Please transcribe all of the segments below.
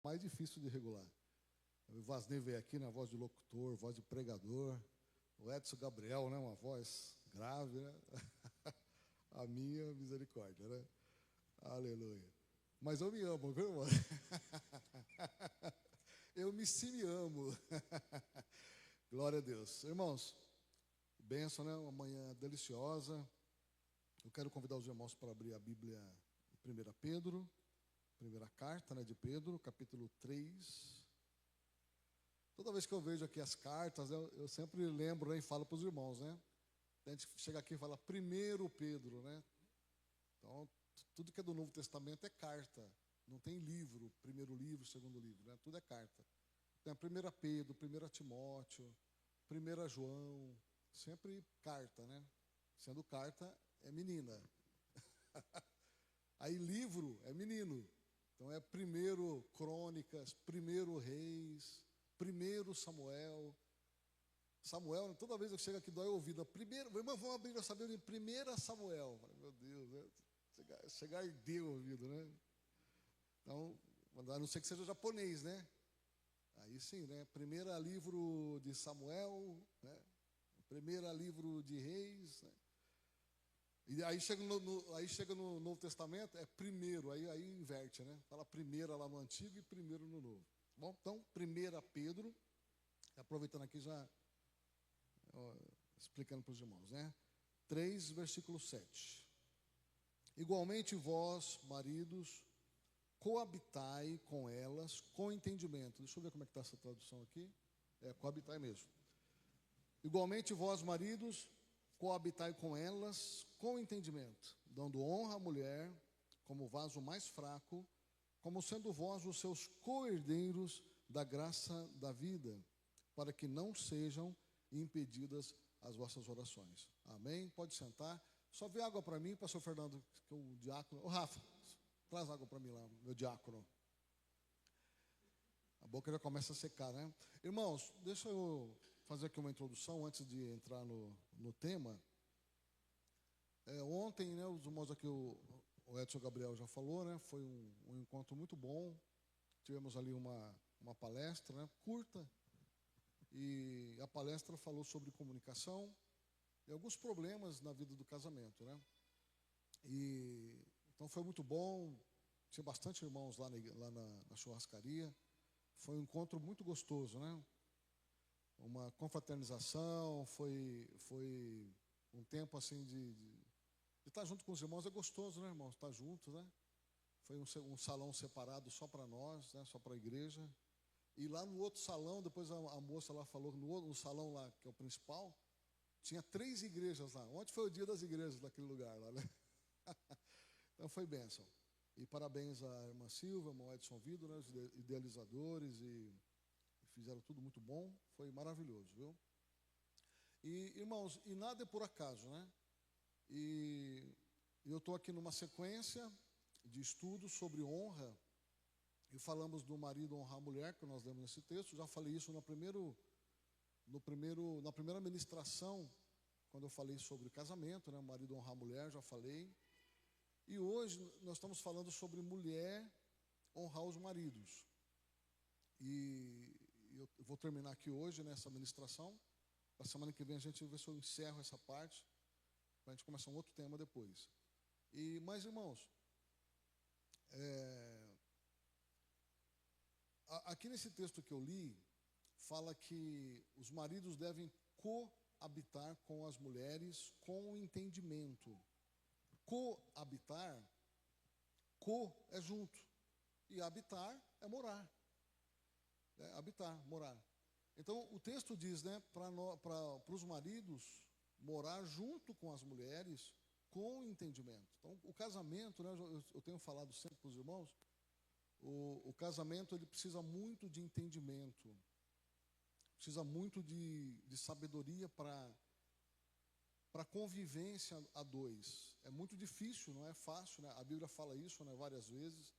mais difícil de regular. O Vasney veio aqui na voz de locutor, voz de pregador. O Edson Gabriel, né, uma voz grave, né? A minha misericórdia, né? Aleluia. Mas eu me amo, viu, irmão? Se me amo. Glória a Deus. Irmãos, bênção, né? Uma manhã deliciosa. Eu quero convidar os irmãos para abrir a Bíblia em 1 Pedro, primeira carta, né, de Pedro, capítulo 3. Toda vez que eu vejo aqui as cartas, eu sempre lembro, né, e falo para os irmãos, né? A gente chega aqui e fala 1 Pedro, né? Então, tudo que é do Novo Testamento é carta. Não tem livro, primeiro livro, segundo livro, né? Tudo é carta. Tem a 1 Pedro, 1 Timóteo, 1 João, sempre carta, né? Sendo carta, é menina. Aí livro é menino. Então é 1 Crônicas, 1 Reis, 1 Samuel. Samuel, toda vez que eu chego aqui, dói o ouvido. Irmão, vamos abrir essa Bíblia em 1 Samuel. Meu Deus, né? Chegar a arder o ouvido, né? Então, a não ser que seja japonês, né? Aí sim, né? 1 livro de Samuel, né? 1 livro de Reis, né? E aí chega no Novo Testamento, é primeiro, aí inverte, né? Fala primeira lá no Antigo e primeiro no Novo. Bom, então, 1 Pedro, aproveitando aqui já, explicando para os irmãos, né? 3, versículo 7. Igualmente vós, maridos, coabitai com elas com entendimento. Deixa eu ver como é que está essa tradução aqui. É, coabitai mesmo. Igualmente vós, maridos, coabitai com elas com entendimento, dando honra à mulher como vaso mais fraco, como sendo vós os seus co-herdeiros da graça da vida, para que não sejam impedidas as vossas orações. Amém? Pode sentar. Só vê água para mim, pastor Fernando, que é o diácono. Ô Rafa, traz água para mim lá, meu diácono. A boca já começa a secar, né? Irmãos, deixa eu fazer aqui uma introdução antes de entrar no tema. Ontem, né, os irmãos aqui, o Edson Gabriel já falou, né? Foi um encontro muito bom. Tivemos ali uma palestra, né, curta. E a palestra falou sobre comunicação e alguns problemas na vida do casamento, né? E então foi muito bom. Tinha bastante irmãos lá na churrascaria. Foi um encontro muito gostoso, né? Uma confraternização, foi um tempo assim de estar junto com os irmãos. É gostoso, né, irmãos? Estar juntos, né? Foi um salão separado só para nós, né? Só para a igreja. E lá no outro salão, depois a moça lá falou, no salão lá, que é o principal, tinha 3 igrejas lá. Ontem foi o dia das igrejas naquele lugar lá, né? Então foi bênção. E parabéns à irmã Silva, ao irmão Edson Vido, né, os idealizadores, e fizeram tudo muito bom. Foi maravilhoso, viu? E, irmãos, e nada é por acaso, né? E eu estou aqui numa sequência de estudos sobre honra, e falamos do marido honrar a mulher, que nós lemos nesse texto. Já falei isso na primeira ministração, quando eu falei sobre casamento, né? O marido honrar a mulher, já falei. E hoje nós estamos falando sobre mulher honrar os maridos. E eu vou terminar aqui hoje nessa ministração. Na semana que vem a gente vai ver se eu encerro essa parte, para a gente começar um outro tema depois. Mas, irmãos, aqui nesse texto que eu li, fala que os maridos devem coabitar com as mulheres com entendimento. Coabitar, é junto, e habitar é morar. Habitar, morar. Então, o texto diz, né, para os maridos morar junto com as mulheres com entendimento. Então, o casamento, né, eu tenho falado sempre para os irmãos, o casamento ele precisa muito de entendimento, precisa muito de sabedoria para convivência a dois. É muito difícil, não é fácil, né? A Bíblia fala isso, né, várias vezes,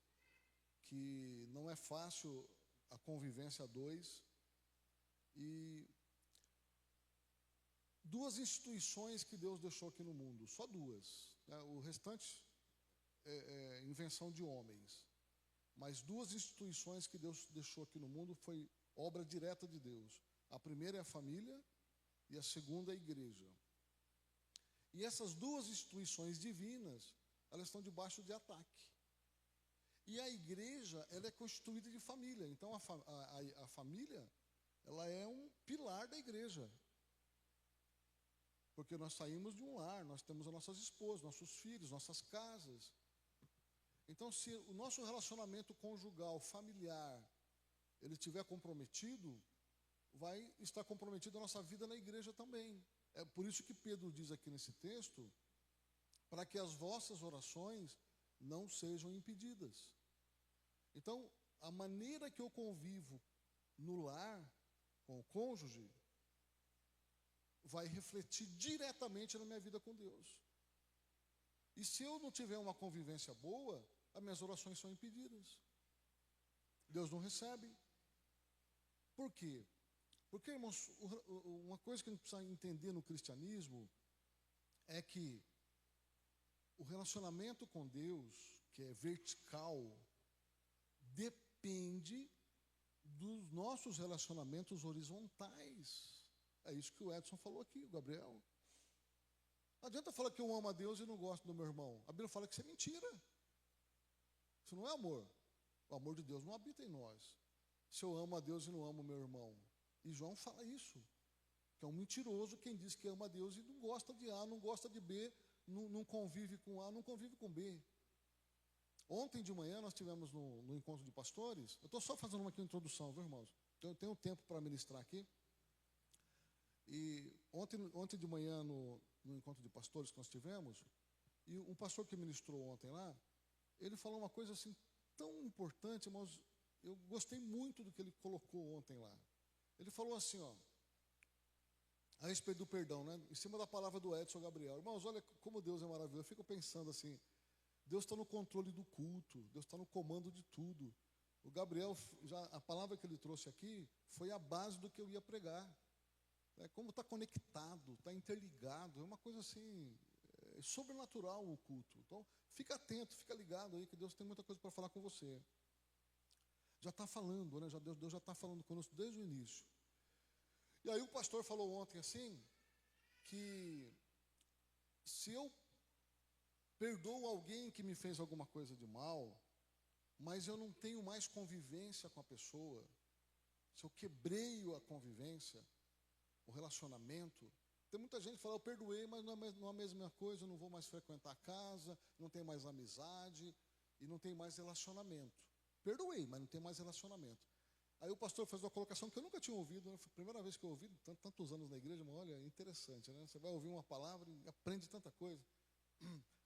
que não é fácil a convivência a dois. E 2 instituições que Deus deixou aqui no mundo, só 2, né? O restante é invenção de homens. Mas duas instituições que Deus deixou aqui no mundo foi obra direta de Deus. A primeira é a família e a segunda é a igreja. E essas duas instituições divinas, elas estão debaixo de ataque. E a igreja, ela é constituída de família. Então, a família, ela é um pilar da igreja. Porque nós saímos de um lar, nós temos as nossas esposas, nossos filhos, nossas casas. Então, se o nosso relacionamento conjugal, familiar, ele estiver comprometido, vai estar comprometido a nossa vida na igreja também. É por isso que Pedro diz aqui nesse texto, para que as vossas orações não sejam impedidas. Então, a maneira que eu convivo no lar, com o cônjuge, vai refletir diretamente na minha vida com Deus. E se eu não tiver uma convivência boa, as minhas orações são impedidas. Deus não recebe. Por quê? Porque, irmãos, uma coisa que a gente precisa entender no cristianismo é que o relacionamento com Deus, que é vertical, depende dos nossos relacionamentos horizontais. É isso que o Edson falou aqui, o Gabriel. Não adianta falar que eu amo a Deus e não gosto do meu irmão. A Bíblia fala que isso é mentira. Isso não é amor. O amor de Deus não habita em nós. Se eu amo a Deus e não amo o meu irmão. E João fala isso. Que é um mentiroso quem diz que ama a Deus e não gosta de A, não gosta de B, não convive com A, não convive com B. Ontem de manhã nós tivemos no encontro de pastores. Eu estou só fazendo uma introdução, viu, irmãos? Eu tenho tempo para ministrar aqui. E ontem de manhã, no encontro de pastores que nós tivemos, e um pastor que ministrou ontem lá, ele falou uma coisa assim tão importante, irmãos, eu gostei muito do que ele colocou ontem lá. Ele falou assim, ó, a respeito do perdão, né? Em cima da palavra do Edson Gabriel. Irmãos, olha como Deus é maravilhoso. Eu fico pensando assim, Deus está no controle do culto, Deus está no comando de tudo. O Gabriel, a palavra que ele trouxe aqui, foi a base do que eu ia pregar. Como está conectado, está interligado, é uma coisa assim, sobrenatural o culto. Então, fica atento, fica ligado aí, que Deus tem muita coisa para falar com você. Já está falando, né? Deus já está falando conosco desde o início. E aí o pastor falou ontem assim, que se eu perdoo alguém que me fez alguma coisa de mal, mas eu não tenho mais convivência com a pessoa, se eu quebrei a convivência, o relacionamento, tem muita gente que fala, eu perdoei, mas não é a mesma coisa, eu não vou mais frequentar a casa, não tem mais amizade e não tem mais relacionamento. Perdoei, mas não tem mais relacionamento. Aí o pastor fez uma colocação que eu nunca tinha ouvido, né? Foi a primeira vez que eu ouvi, tantos anos na igreja, mas olha, interessante, né? Você vai ouvir uma palavra e aprende tanta coisa.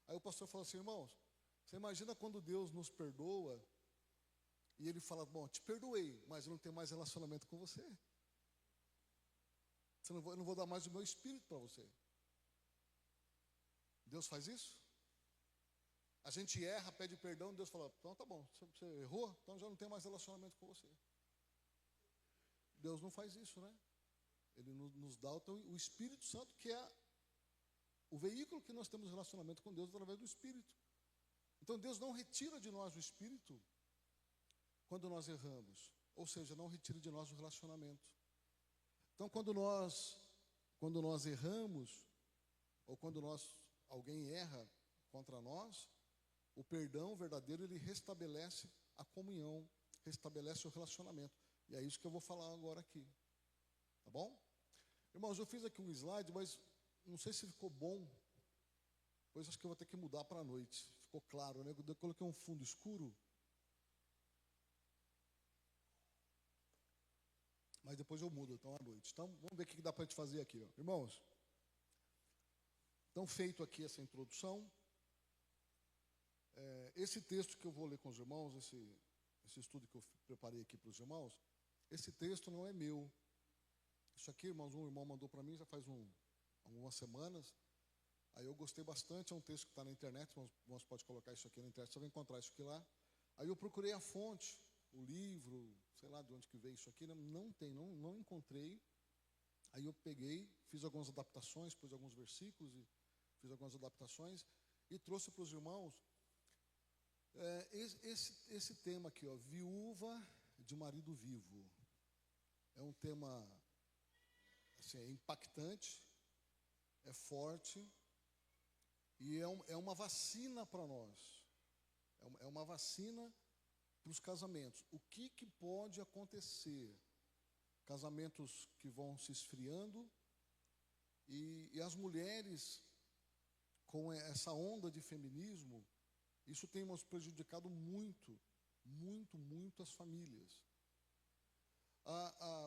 Aí o pastor falou assim, irmãos, você imagina quando Deus nos perdoa e ele fala, bom, te perdoei, mas eu não tenho mais relacionamento com você. Eu não vou dar mais o meu espírito para você. Deus faz isso? A gente erra, pede perdão, Deus fala, então tá bom, você errou, então já não tem mais relacionamento com você. Deus não faz isso, né? Ele nos dá o Espírito Santo, que é o veículo que nós temos relacionamento com Deus através do Espírito. Então Deus não retira de nós o Espírito quando nós erramos. Ou seja, não retira de nós o relacionamento. Então quando nós erramos, ou quando alguém erra contra nós, o perdão verdadeiro, ele restabelece a comunhão, restabelece o relacionamento. E é isso que eu vou falar agora aqui. Tá bom? Irmãos, eu fiz aqui um slide, mas não sei se ficou bom. Pois acho que eu vou ter que mudar para a noite. Ficou claro, né? Eu coloquei um fundo escuro. Mas depois eu mudo, então, à noite. Então, vamos ver o que dá para a gente fazer aqui. Ó. Irmãos, então, feito aqui essa introdução, esse texto que eu vou ler com os irmãos, esse estudo que eu preparei aqui para os irmãos, esse texto não é meu. Isso aqui, irmãos, um irmão mandou para mim já faz algumas semanas. Aí eu gostei bastante, é um texto que está na internet, irmãos pode colocar isso aqui na internet, você vai encontrar isso aqui lá. Aí eu procurei a fonte, o livro, sei lá de onde que veio isso aqui, não encontrei. Aí eu peguei, fiz algumas adaptações, pus alguns versículos e fiz algumas adaptações e trouxe para os irmãos. Esse tema aqui, ó, viúva de marido vivo, é um tema assim, é impactante, é forte e é uma vacina para nós. É uma vacina para os casamentos. O que pode acontecer? Casamentos que vão se esfriando e as mulheres, com essa onda de feminismo, isso tem nos prejudicado muito, muito, muito as famílias.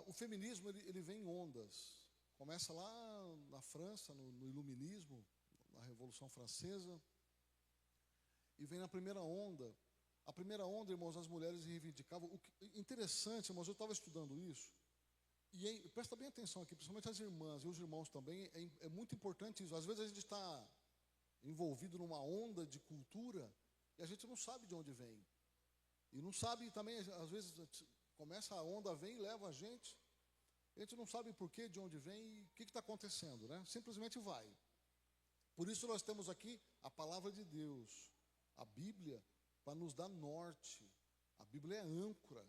O feminismo ele vem em ondas. Começa lá na França, no Iluminismo, na Revolução Francesa, e vem na primeira onda. A primeira onda, irmãos, as mulheres reivindicavam. Interessante, irmãos, eu estava estudando isso, e presta bem atenção aqui, principalmente as irmãs e os irmãos também, é muito importante isso. Às vezes a gente está envolvido numa onda de cultura e a gente não sabe de onde vem. E não sabe também, às vezes, começa a onda, vem e leva a gente não sabe por quê, de onde vem e o que está acontecendo, né? Simplesmente vai. Por isso nós temos aqui a palavra de Deus, a Bíblia, para nos dar norte. A Bíblia é âncora.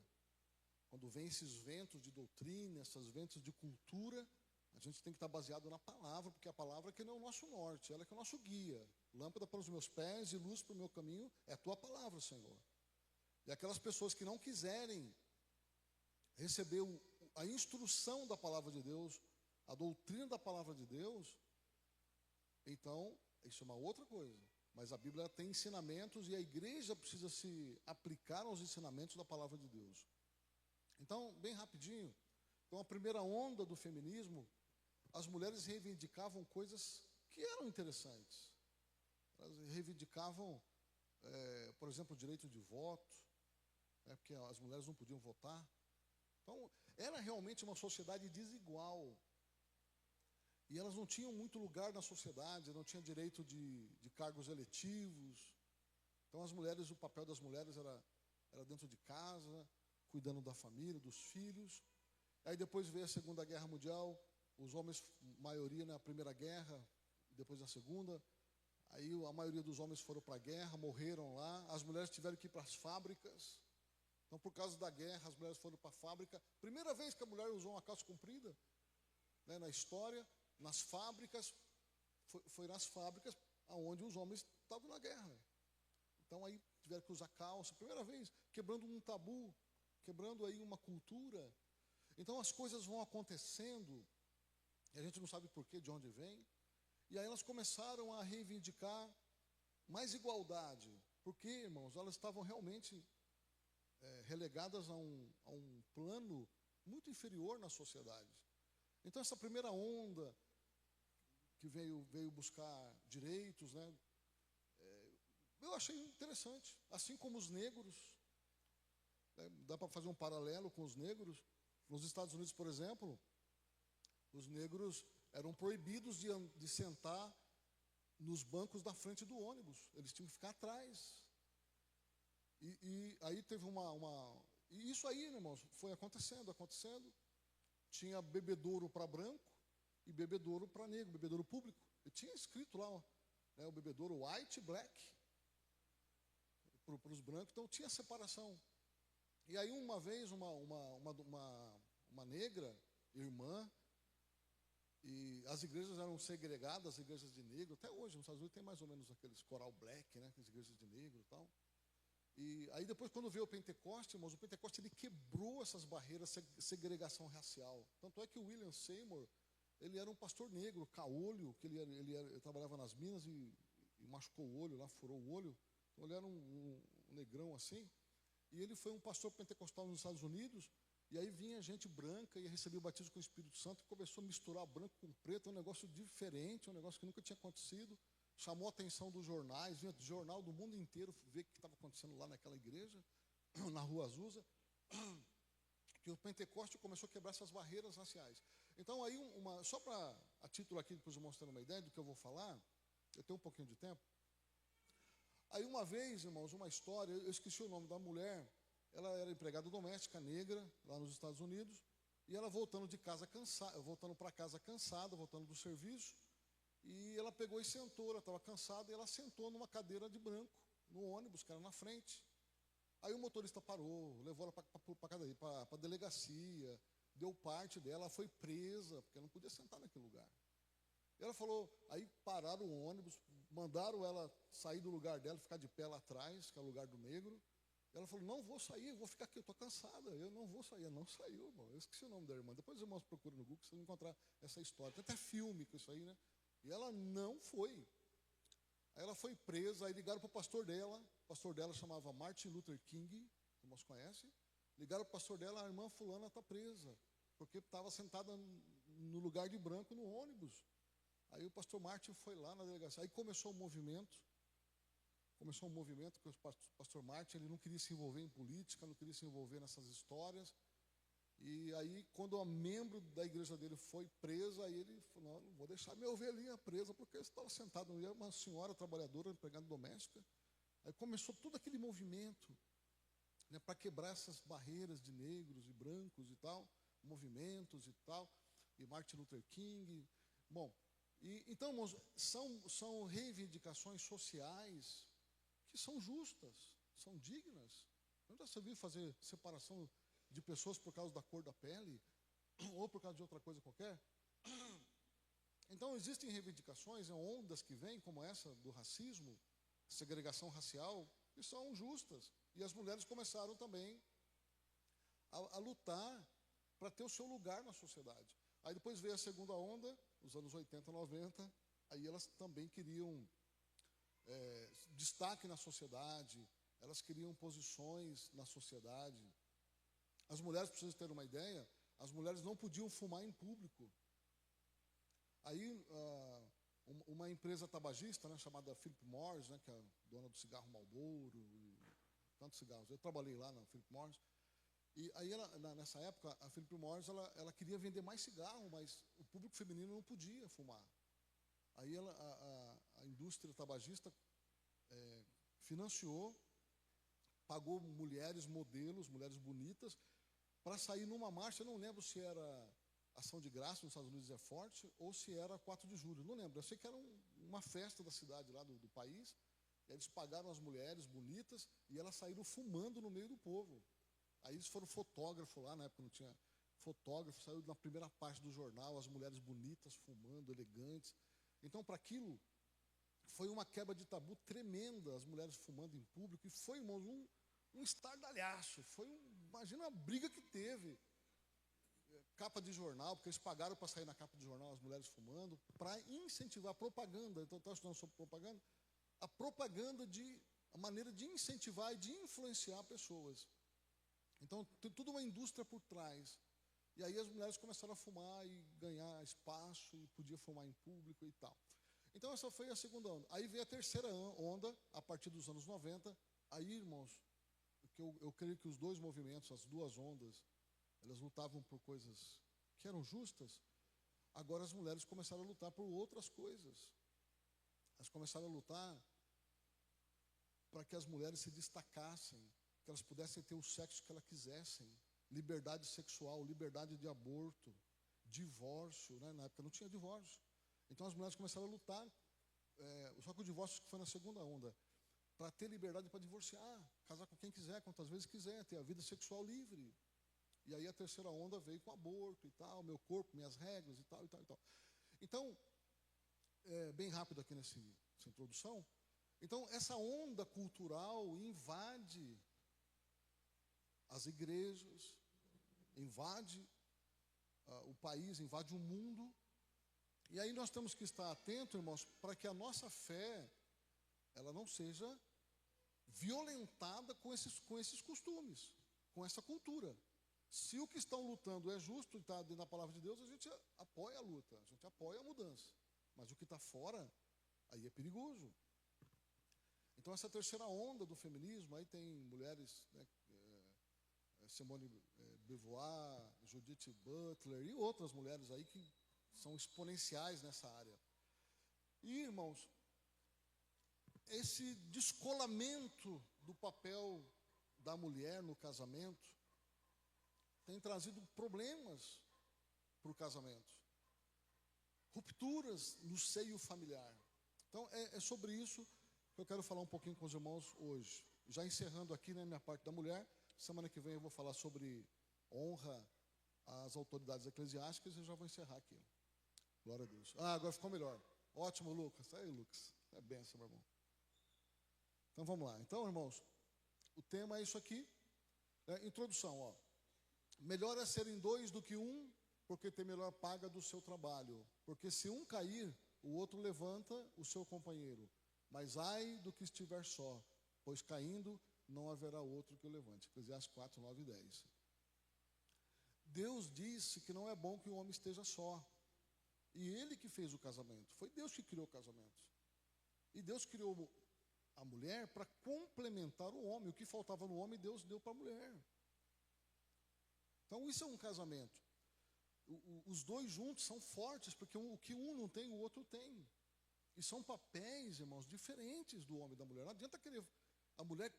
Quando vem esses ventos de doutrina, esses ventos de cultura, a gente tem que estar baseado na palavra, porque a palavra é que não é o nosso norte, ela é que é o nosso guia. Lâmpada para os meus pés e luz para o meu caminho é a tua palavra, Senhor. E aquelas pessoas que não quiserem receber a instrução da palavra de Deus, a doutrina da palavra de Deus, então, isso é uma outra coisa. Mas a Bíblia tem ensinamentos e a igreja precisa se aplicar aos ensinamentos da palavra de Deus. Então, bem rapidinho, então a primeira onda do feminismo, as mulheres reivindicavam coisas que eram interessantes. Elas reivindicavam, por exemplo, o direito de voto, né, porque as mulheres não podiam votar. Então, era realmente uma sociedade desigual. E elas não tinham muito lugar na sociedade, não tinham direito de cargos eletivos. Então, as mulheres, o papel das mulheres era dentro de casa, cuidando da família, dos filhos. Aí depois veio a Segunda Guerra Mundial, os homens, maioria na Primeira Guerra, depois da Segunda. Aí a maioria dos homens foram para a guerra, morreram lá. As mulheres tiveram que ir para as fábricas. Então, por causa da guerra, as mulheres foram para a fábrica. Primeira vez que a mulher usou uma calça comprida, né, na história, nas fábricas, foi nas fábricas onde os homens estavam na guerra. Então, aí tiveram que usar calça. Primeira vez, quebrando um tabu, quebrando aí uma cultura. Então, as coisas vão acontecendo, e a gente não sabe por quê, de onde vem. E aí elas começaram a reivindicar mais igualdade. Porque, irmãos, elas estavam realmente relegadas a um plano muito inferior na sociedade. Então, essa primeira onda que veio buscar direitos, né, eu achei interessante. Assim como os negros, né, dá para fazer um paralelo com os negros. Nos Estados Unidos, por exemplo, os negros eram proibidos de sentar nos bancos da frente do ônibus. Eles tinham que ficar atrás. E aí teve E isso aí, né, irmãos, foi acontecendo. Tinha bebedouro para branco e bebedouro para negro, bebedouro público. E tinha escrito lá, né, o bebedouro white e black para os brancos. Então tinha separação. E aí uma vez uma negra, irmã, e as igrejas eram segregadas, as igrejas de negro. Até hoje, nos Estados Unidos tem mais ou menos aqueles coral black, né, as igrejas de negro e tal. E aí depois, quando veio o Pentecoste, irmãos, o Pentecoste ele quebrou essas barreiras, segregação racial. Tanto é que o William Seymour, ele era um pastor negro, caolho, que ele trabalhava nas minas e machucou o olho lá, furou o olho. Então ele era um negrão assim. E ele foi um pastor pentecostal nos Estados Unidos. E aí vinha gente branca e recebia o batismo com o Espírito Santo e começou a misturar branco com preto, um negócio diferente, um negócio que nunca tinha acontecido. Chamou a atenção dos jornais, vinha jornal do mundo inteiro ver o que estava acontecendo lá naquela igreja, na Rua Azusa, que o Pentecoste começou a quebrar essas barreiras raciais. Então, aí, só para a título aqui, depois eu mostrando uma ideia do que eu vou falar, eu tenho um pouquinho de tempo. Aí, uma vez, irmãos, uma história, eu esqueci o nome da mulher, ela era empregada doméstica, negra, lá nos Estados Unidos, e ela voltando para casa cansada, voltando do serviço, e ela pegou e sentou, ela estava cansada, e ela sentou numa cadeira de branco, no ônibus, que era na frente. Aí o motorista parou, levou ela para a delegacia, deu parte dela, ela foi presa, porque ela não podia sentar naquele lugar. Ela falou, aí pararam o ônibus, mandaram ela sair do lugar dela, ficar de pé lá atrás, que é o lugar do negro. Ela falou, não vou sair, vou ficar aqui, eu estou cansada, eu não vou sair. Ela não saiu, irmão. Eu esqueci o nome da irmã. Depois os irmãos procuram no Google, vocês vão encontrar essa história. Tem até filme com isso aí, né? E ela não foi. Aí ela foi presa, aí ligaram para o pastor dela chamava Martin Luther King, os irmãos conhecem. Ligaram para o pastor dela, a irmã fulana está presa, porque estava sentada no lugar de branco no ônibus. Aí o pastor Martin foi lá na delegacia, aí começou um movimento, que o pastor Martin ele não queria se envolver em política, não queria se envolver nessas histórias. E aí, quando a membro da igreja dele foi presa, aí ele falou, não vou deixar minha ovelhinha presa, porque eu estava sentado, não ia uma senhora trabalhadora, empregada doméstica. Aí começou todo aquele movimento, né, para quebrar essas barreiras de negros e brancos e tal, movimentos e tal, e Martin Luther King. Bom, então, irmãos, são reivindicações sociais que são justas, são dignas. Não já serviu fazer separação de pessoas por causa da cor da pele, ou por causa de outra coisa qualquer. Então, existem reivindicações, ondas que vêm, como essa do racismo, segregação racial, que são justas. E as mulheres começaram também a lutar para ter o seu lugar na sociedade. Aí depois veio a segunda onda, os anos 80, 90, aí elas também queriam destaque na sociedade, elas queriam posições na sociedade. As mulheres, para vocês terem uma ideia, as mulheres não podiam fumar em público. Aí, uma empresa tabagista, né, chamada Philip Morris, né, que é a dona do cigarro Marlboro, e tantos cigarros. Eu trabalhei lá na Philip Morris. E aí, nessa época, a Philip Morris, ela queria vender mais cigarro, mas o público feminino não podia fumar. Aí a indústria tabagista financiou, pagou mulheres modelos, mulheres bonitas, para sair numa marcha. Eu não lembro se era Ação de Graça nos Estados Unidos é forte, ou se era 4 de julho, não lembro. Eu sei que era uma festa da cidade lá do país, e eles pagaram as mulheres bonitas, e elas saíram fumando no meio do povo. Aí eles foram fotógrafo lá, na época não tinha fotógrafo, saiu na primeira parte do jornal, as mulheres bonitas, fumando, elegantes. Então, para aquilo, foi uma quebra de tabu tremenda, as mulheres fumando em público, e foi, irmãos, um estardalhaço, imagina a briga que teve. Capa de jornal, porque eles pagaram para sair na capa de jornal as mulheres fumando, para incentivar a propaganda. Então, está estudando sobre propaganda, a maneira de incentivar e de influenciar pessoas. Então, tem toda uma indústria por trás. E aí as mulheres começaram a fumar e ganhar espaço, e podia fumar em público e tal. Então, essa foi a segunda onda. Aí veio a terceira onda, a partir dos anos 90. Aí, irmãos, eu creio que os dois movimentos, as duas ondas, elas lutavam por coisas que eram justas. Agora as mulheres começaram a lutar por outras coisas. Elas começaram a lutar para que as mulheres se destacassem, que elas pudessem ter o sexo que elas quisessem, liberdade sexual, liberdade de aborto, divórcio, né? Na época não tinha divórcio. Então as mulheres começaram a lutar, só que o divórcio foi na segunda onda, para ter liberdade para divorciar, casar com quem quiser, quantas vezes quiser, ter a vida sexual livre. E aí a terceira onda veio com aborto e tal, meu corpo, minhas regras e tal, e tal, e tal. Então, bem rápido aqui nessa introdução, então essa onda cultural invade as igrejas, invade o país, invade o mundo. E aí nós temos que estar atentos, irmãos, para que a nossa fé, ela não seja violentada com esses costumes, com essa cultura. Se o que estão lutando é justo e está dentro da palavra de Deus, a gente apoia a luta, a gente apoia a mudança. Mas o que está fora, aí é perigoso. Então essa terceira onda do feminismo, aí tem mulheres, né, Simone Beauvoir, Judith Butler e outras mulheres aí que são exponenciais nessa área. E, irmãos, esse descolamento do papel da mulher no casamento tem trazido problemas para o casamento, rupturas no seio familiar. Então, é sobre isso Eu quero falar um pouquinho com os irmãos hoje. Já encerrando aqui, né, minha parte da mulher. Semana que vem eu vou falar sobre honra às autoridades eclesiásticas e eu já vou encerrar aqui. Glória a Deus. Agora ficou melhor. Ótimo, Lucas. Aí, Lucas. É benção, meu irmão. Então, vamos lá. Então, irmãos, o tema é isso aqui. Introdução, ó. Melhor é serem dois do que um, porque tem melhor paga do seu trabalho. Porque se um cair, o outro levanta o seu companheiro. Mas ai do que estiver só, pois caindo não haverá outro que o levante. Eclesiastes 4, 9 e 10. Deus disse que não é bom que o homem esteja só. E Ele que fez o casamento. Foi Deus que criou o casamento. E Deus criou a mulher para complementar o homem. O que faltava no homem, Deus deu para a mulher. Então, isso é um casamento. Os dois juntos são fortes, porque o que um não tem, o outro tem. E são papéis, irmãos, diferentes do homem e da mulher. Não adianta a mulher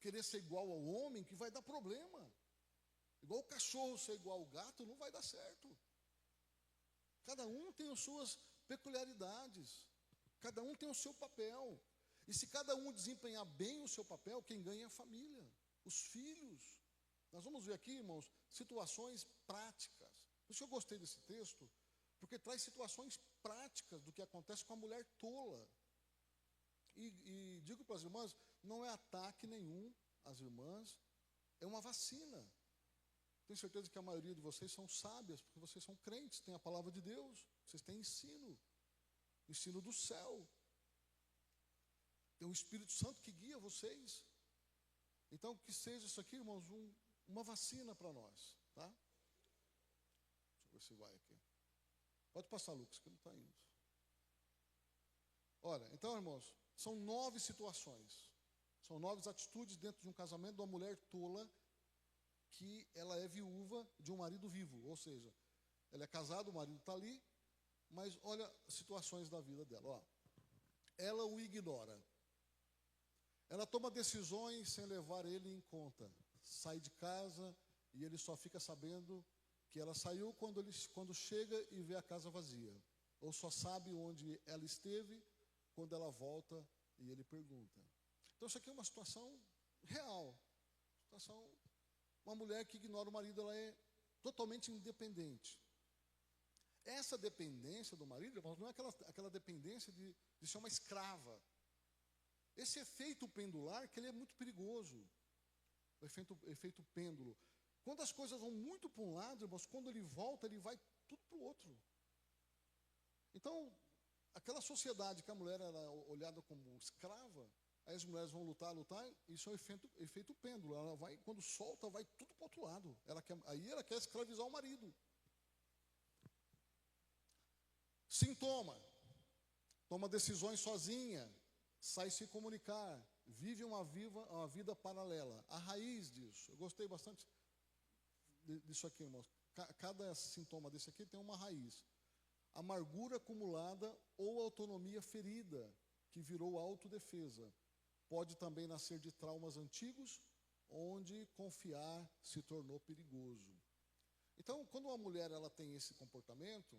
querer ser igual ao homem, que vai dar problema. Igual o cachorro ser igual ao gato, não vai dar certo. Cada um tem as suas peculiaridades. Cada um tem o seu papel. E se cada um desempenhar bem o seu papel, quem ganha é a família, os filhos. Nós vamos ver aqui, irmãos, situações práticas. Por isso que eu gostei desse texto, porque traz situações práticas do que acontece com a mulher tola. E digo para as irmãs, não é ataque nenhum às irmãs, é uma vacina. Tenho certeza que a maioria de vocês são sábias, porque vocês são crentes, têm a palavra de Deus, vocês têm ensino do céu. Tem o Espírito Santo que guia vocês. Então, que seja isso aqui, irmãos, uma vacina para nós, tá? Deixa eu ver se vai aqui. Pode passar, Lucas, que não está indo. Olha, então, irmãos, são 9 situações. São 9 atitudes dentro de um casamento de uma mulher tola que ela é viúva de um marido vivo. Ou seja, ela é casada, o marido está ali, mas olha as situações da vida dela. Ó. Ela o ignora. Ela toma decisões sem levar ele em conta. Sai de casa e ele só fica sabendo que ela saiu quando chega e vê a casa vazia. Ou só sabe onde ela esteve quando ela volta e ele pergunta. Então isso aqui é uma situação real. Uma mulher que ignora o marido, ela é totalmente independente. Essa dependência do marido, irmãos, não é aquela dependência de ser uma escrava. Esse efeito pendular, que ele é muito perigoso. O efeito pêndulo. Quando as coisas vão muito para um lado, irmãos, quando ele volta, ele vai tudo para o outro. Então, aquela sociedade que a mulher era olhada como escrava, aí as mulheres vão lutar, isso é o efeito pêndulo. Ela vai, quando solta, vai tudo para o outro lado. Aí ela quer escravizar o marido. Sintoma. Toma decisões sozinha. Sai se comunicar. Vive uma vida paralela. A raiz disso. Eu gostei bastante disso aqui, irmãos. Cada sintoma desse aqui tem uma raiz. Amargura acumulada ou autonomia ferida, que virou autodefesa. Pode também nascer de traumas antigos, onde confiar se tornou perigoso. Então, quando uma mulher ela tem esse comportamento,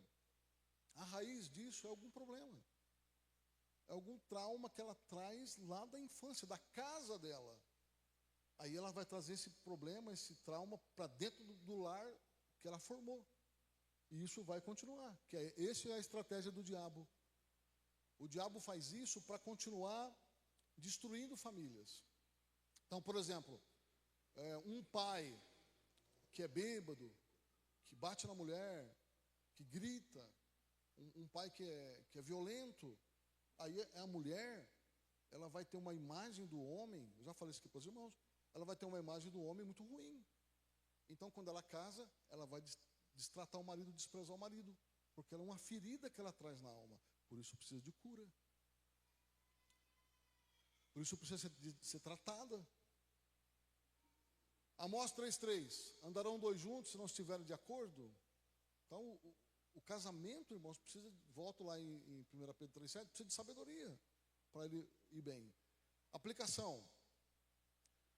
a raiz disso é algum problema. É algum trauma que ela traz lá da infância, da casa dela. Aí ela vai trazer esse problema, esse trauma para dentro do lar que ela formou. E isso vai continuar. Essa é a estratégia do diabo. O diabo faz isso para continuar destruindo famílias. Então, por exemplo, um pai que é bêbado, que bate na mulher, que grita, um pai que é violento, aí a mulher, ela vai ter uma imagem do homem, eu já falei isso aqui para os irmãos, ela vai ter uma imagem do homem muito ruim. Então, quando ela casa, ela vai destratar o marido, desprezar o marido, porque ela é uma ferida que ela traz na alma. Por isso precisa de cura. Por isso precisa ser tratada. Amós 3:3. Andarão dois juntos se não estiverem de acordo? Então, o casamento, irmãos, precisa, volto lá em 1 Pedro 3:7, precisa de sabedoria para ele ir bem. Aplicação.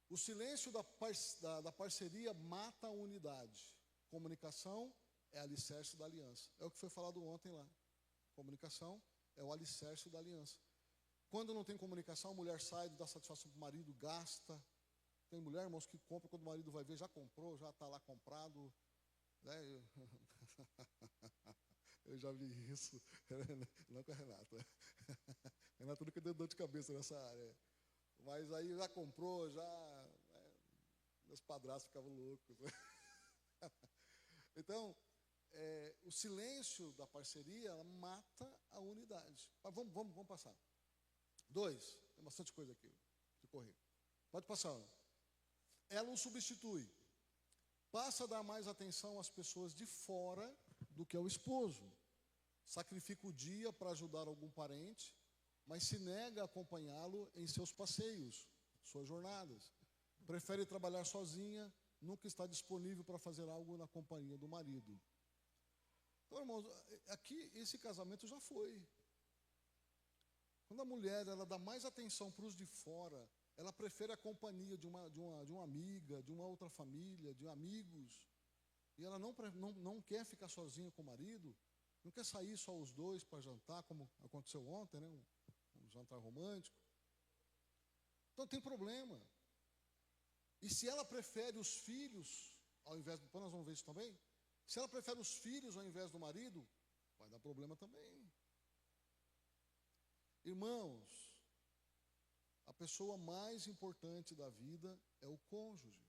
O silêncio da parceria mata a unidade. Comunicação é alicerce da aliança. É o que foi falado ontem lá. Comunicação é o alicerce da aliança. Quando não tem comunicação, a mulher sai, dá satisfação para o marido, gasta. Tem mulher, irmãos, que compra, quando o marido vai ver, já comprou, já está lá comprado. Né? Eu já vi isso, não com a Renata. A Renata nunca deu dor de cabeça nessa área. Mas aí já comprou, já. Meus padrastos ficavam loucos. Então, o silêncio da parceria, ela mata a unidade. Mas vamos passar. 2, tem bastante coisa aqui de correr. Pode passar. Ela o substitui. Passa a dar mais atenção às pessoas de fora do que ao esposo. Sacrifica o dia para ajudar algum parente, mas se nega a acompanhá-lo em seus passeios, suas jornadas. Prefere trabalhar sozinha, nunca está disponível para fazer algo na companhia do marido. Então, irmãos, aqui esse casamento já foi. Quando a mulher ela dá mais atenção para os de fora, ela prefere a companhia de uma amiga, de uma outra família, de amigos, e ela não quer ficar sozinha com o marido, não quer sair só os dois para jantar, como aconteceu ontem, né? Um jantar romântico. Então tem problema. E se ela prefere os filhos, ao invés, depois nós vamos ver isso também, se ela prefere os filhos ao invés do marido, vai dar problema também. Irmãos, a pessoa mais importante da vida é o cônjuge.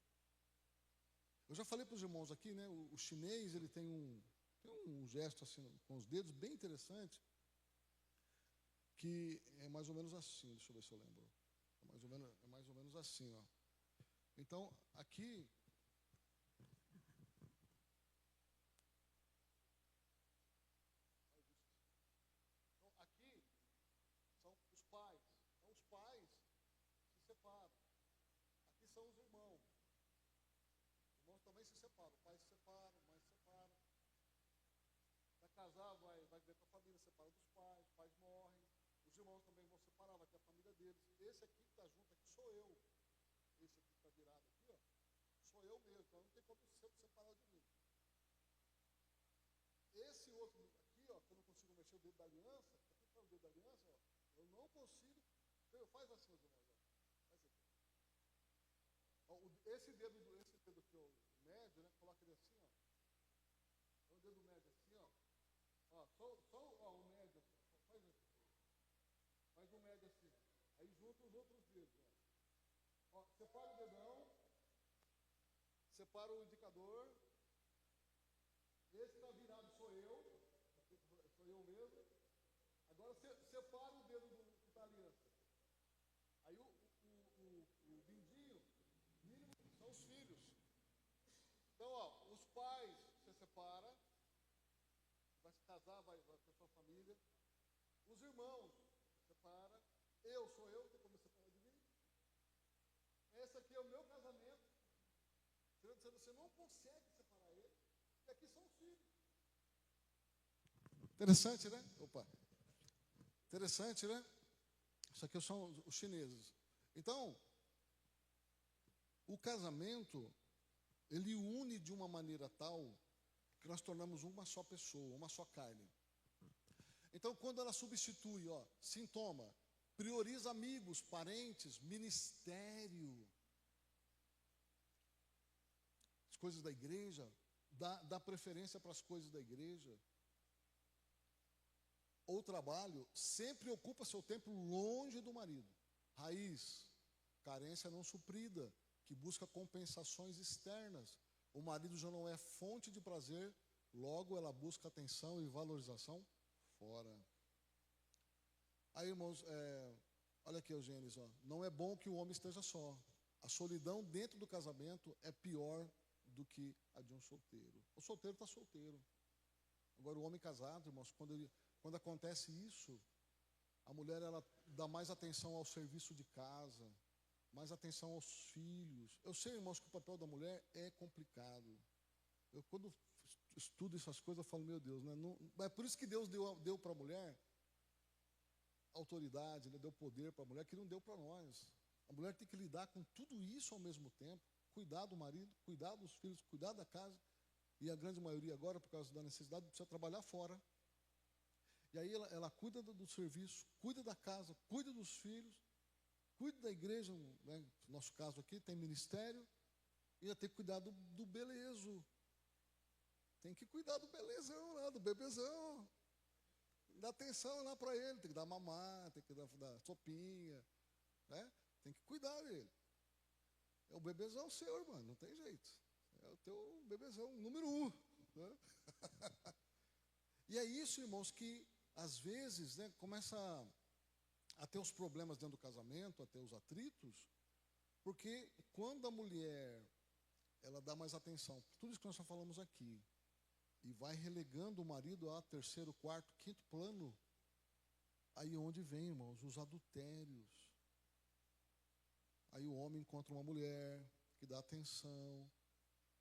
Eu já falei para os irmãos aqui, né? O chinês, ele tem um gesto assim, com os dedos, bem interessante, que é mais ou menos assim, deixa eu ver se eu lembro. É mais ou menos assim, ó. Então, aqui, são os pais. Então, os pais se separam. Aqui são os irmãos. Os irmãos também se separam. O pai se separa, a mãe se separa. Vai casar, vai viver com a família, separa dos pais, os pais morrem. Os irmãos também vão separar, vai ter a família deles. Esse aqui que está junto aqui sou eu. Esse aqui que está virado aqui, ó, sou eu mesmo. Então não tem como ser separado de mim. Esse outro aqui, ó, que eu não consigo mexer o dedo da aliança, aqui está o dedo da aliança, ó, eu não consigo. Faz assim, os irmãos, ó. Faz aqui. Ó, esse dedo aqui, ó, médio, né? Coloca ele assim, ó. É o dedo médio assim, ó. Ó, ó, o médio assim. Faz assim. Faz o médio assim. Aí junta os outros dedos, ó. Ó, separa o dedão. Separa o indicador. Esse está virado sou eu. Sou eu mesmo. Agora separa o dedo do da aliança. Aí o bindinho mínimo são os filhos. Então, ó, os pais você separa, vai se casar, vai ter sua família. Os irmãos separa. Eu sou eu, tem como separar de mim. Esse aqui é o meu casamento. Você não consegue separar ele. E aqui são os filhos. Interessante, né? Opa. Interessante, né? Isso aqui são os chineses. Então, o casamento, ele une de uma maneira tal que nós tornamos uma só pessoa, uma só carne. Então, quando ela substitui, ó, sintoma, prioriza amigos, parentes, ministério, as coisas da igreja, dá preferência para as coisas da igreja, ou trabalho, sempre ocupa seu tempo longe do marido. Raiz, carência não suprida, que busca compensações externas. O marido já não é fonte de prazer, logo ela busca atenção e valorização fora. Aí, irmãos, olha aqui, Eugênis, ó, não é bom que o homem esteja só. A solidão dentro do casamento é pior do que a de um solteiro. O solteiro está solteiro. Agora, o homem casado, irmãos, quando acontece isso, a mulher ela dá mais atenção ao serviço de casa, mais atenção aos filhos. Eu sei, irmãos, que o papel da mulher é complicado. Eu, quando estudo essas coisas, eu falo, meu Deus, né? É por isso que Deus deu para a mulher autoridade, né? Deu poder para a mulher, que não deu para nós. A mulher tem que lidar com tudo isso ao mesmo tempo, cuidar do marido, cuidar dos filhos, cuidar da casa, e a grande maioria agora, por causa da necessidade, precisa trabalhar fora. E aí ela cuida do serviço, cuida da casa, cuida dos filhos, cuida da igreja, né? No nosso caso aqui, tem ministério, e ela tem que cuidar do belezo. Tem que cuidar do belezão lá, do bebezão. Dá atenção lá para ele, tem que dar mamar, tem que dar sopinha, né? Tem que cuidar dele. É o bebezão seu, irmão, não tem jeito. É o teu bebezão número 1. Né? E é isso, irmãos, que às vezes, né, começa a ter os problemas dentro do casamento, a ter os atritos, porque quando a mulher ela dá mais atenção, tudo isso que nós já falamos aqui, e vai relegando o marido a terceiro, quarto, quinto plano, aí onde vem, irmãos, os adultérios. Aí o homem encontra uma mulher que dá atenção,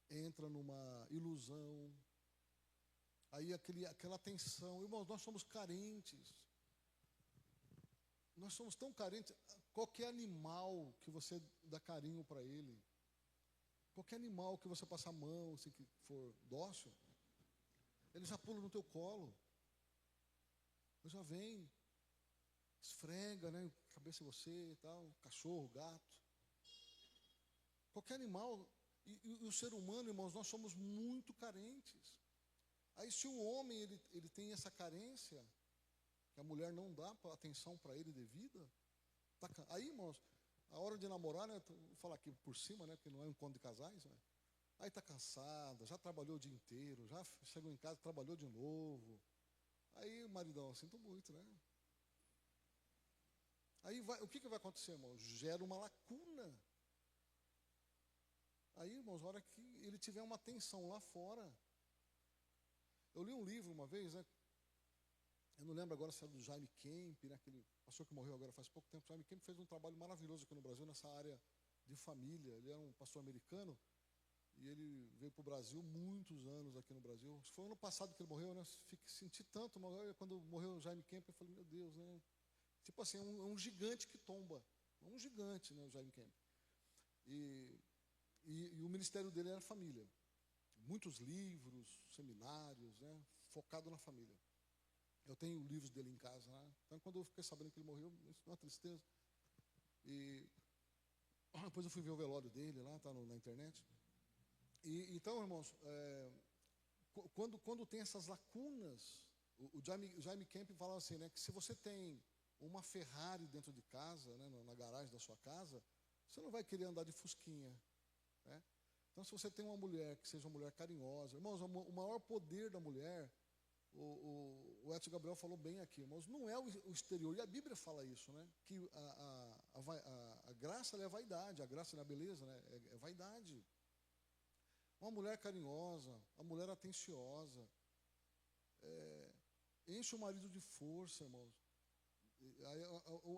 entra numa ilusão, aí aquela atenção. Irmãos, nós somos carentes. Nós somos tão carentes. Qualquer animal que você dá carinho para ele, qualquer animal que você passar a mão, se que for dócil, ele já pula no teu colo. Ele já vem, esfrega, né, cabeça em você e tal, cachorro, gato. Qualquer animal. E o ser humano, irmãos, nós somos muito carentes. Aí se o homem ele tem essa carência, que a mulher não dá atenção para ele devida, aí, irmãos, a hora de namorar, né, vou falar aqui por cima, né, porque não é um encontro de casais, né, aí está cansada, já trabalhou o dia inteiro, já chegou em casa, trabalhou de novo. Aí o maridão, sinto muito, né? Aí o que vai acontecer, irmãos? Gera uma lacuna. Aí, irmãos, a hora que ele tiver uma tensão lá fora. Eu li um livro uma vez, né? Eu não lembro agora se era do Jaime Kemp, né? Aquele pastor que morreu agora faz pouco tempo. Jaime Kemp fez um trabalho maravilhoso aqui no Brasil, nessa área de família. Ele era um pastor americano e ele veio para o Brasil muitos anos aqui no Brasil. Foi ano passado que ele morreu, né? Senti tanto, quando morreu o Jaime Kemp, eu falei, meu Deus, né? Tipo assim, é um gigante que tomba. É um gigante, né, o Jaime Kemp. E o ministério dele era família. Muitos livros, seminários, né, focado na família. Eu tenho livros dele em casa, né? Então, quando eu fiquei sabendo que ele morreu, isso é uma tristeza. E depois eu fui ver o velório dele lá, tá na internet. Então, irmãos, quando tem essas lacunas, o Jaime Kemp fala assim, né, que se você tem uma Ferrari dentro de casa, né, na garagem da sua casa, você não vai querer andar de fusquinha, né? Então, se você tem uma mulher que seja uma mulher carinhosa, irmãos, o maior poder da mulher, o Edson Gabriel falou bem aqui, irmãos, não é o exterior, e a Bíblia fala isso, né? Que a graça é a vaidade, a graça é a beleza, né? É vaidade. Uma mulher carinhosa, uma mulher atenciosa, enche o marido de força, irmãos.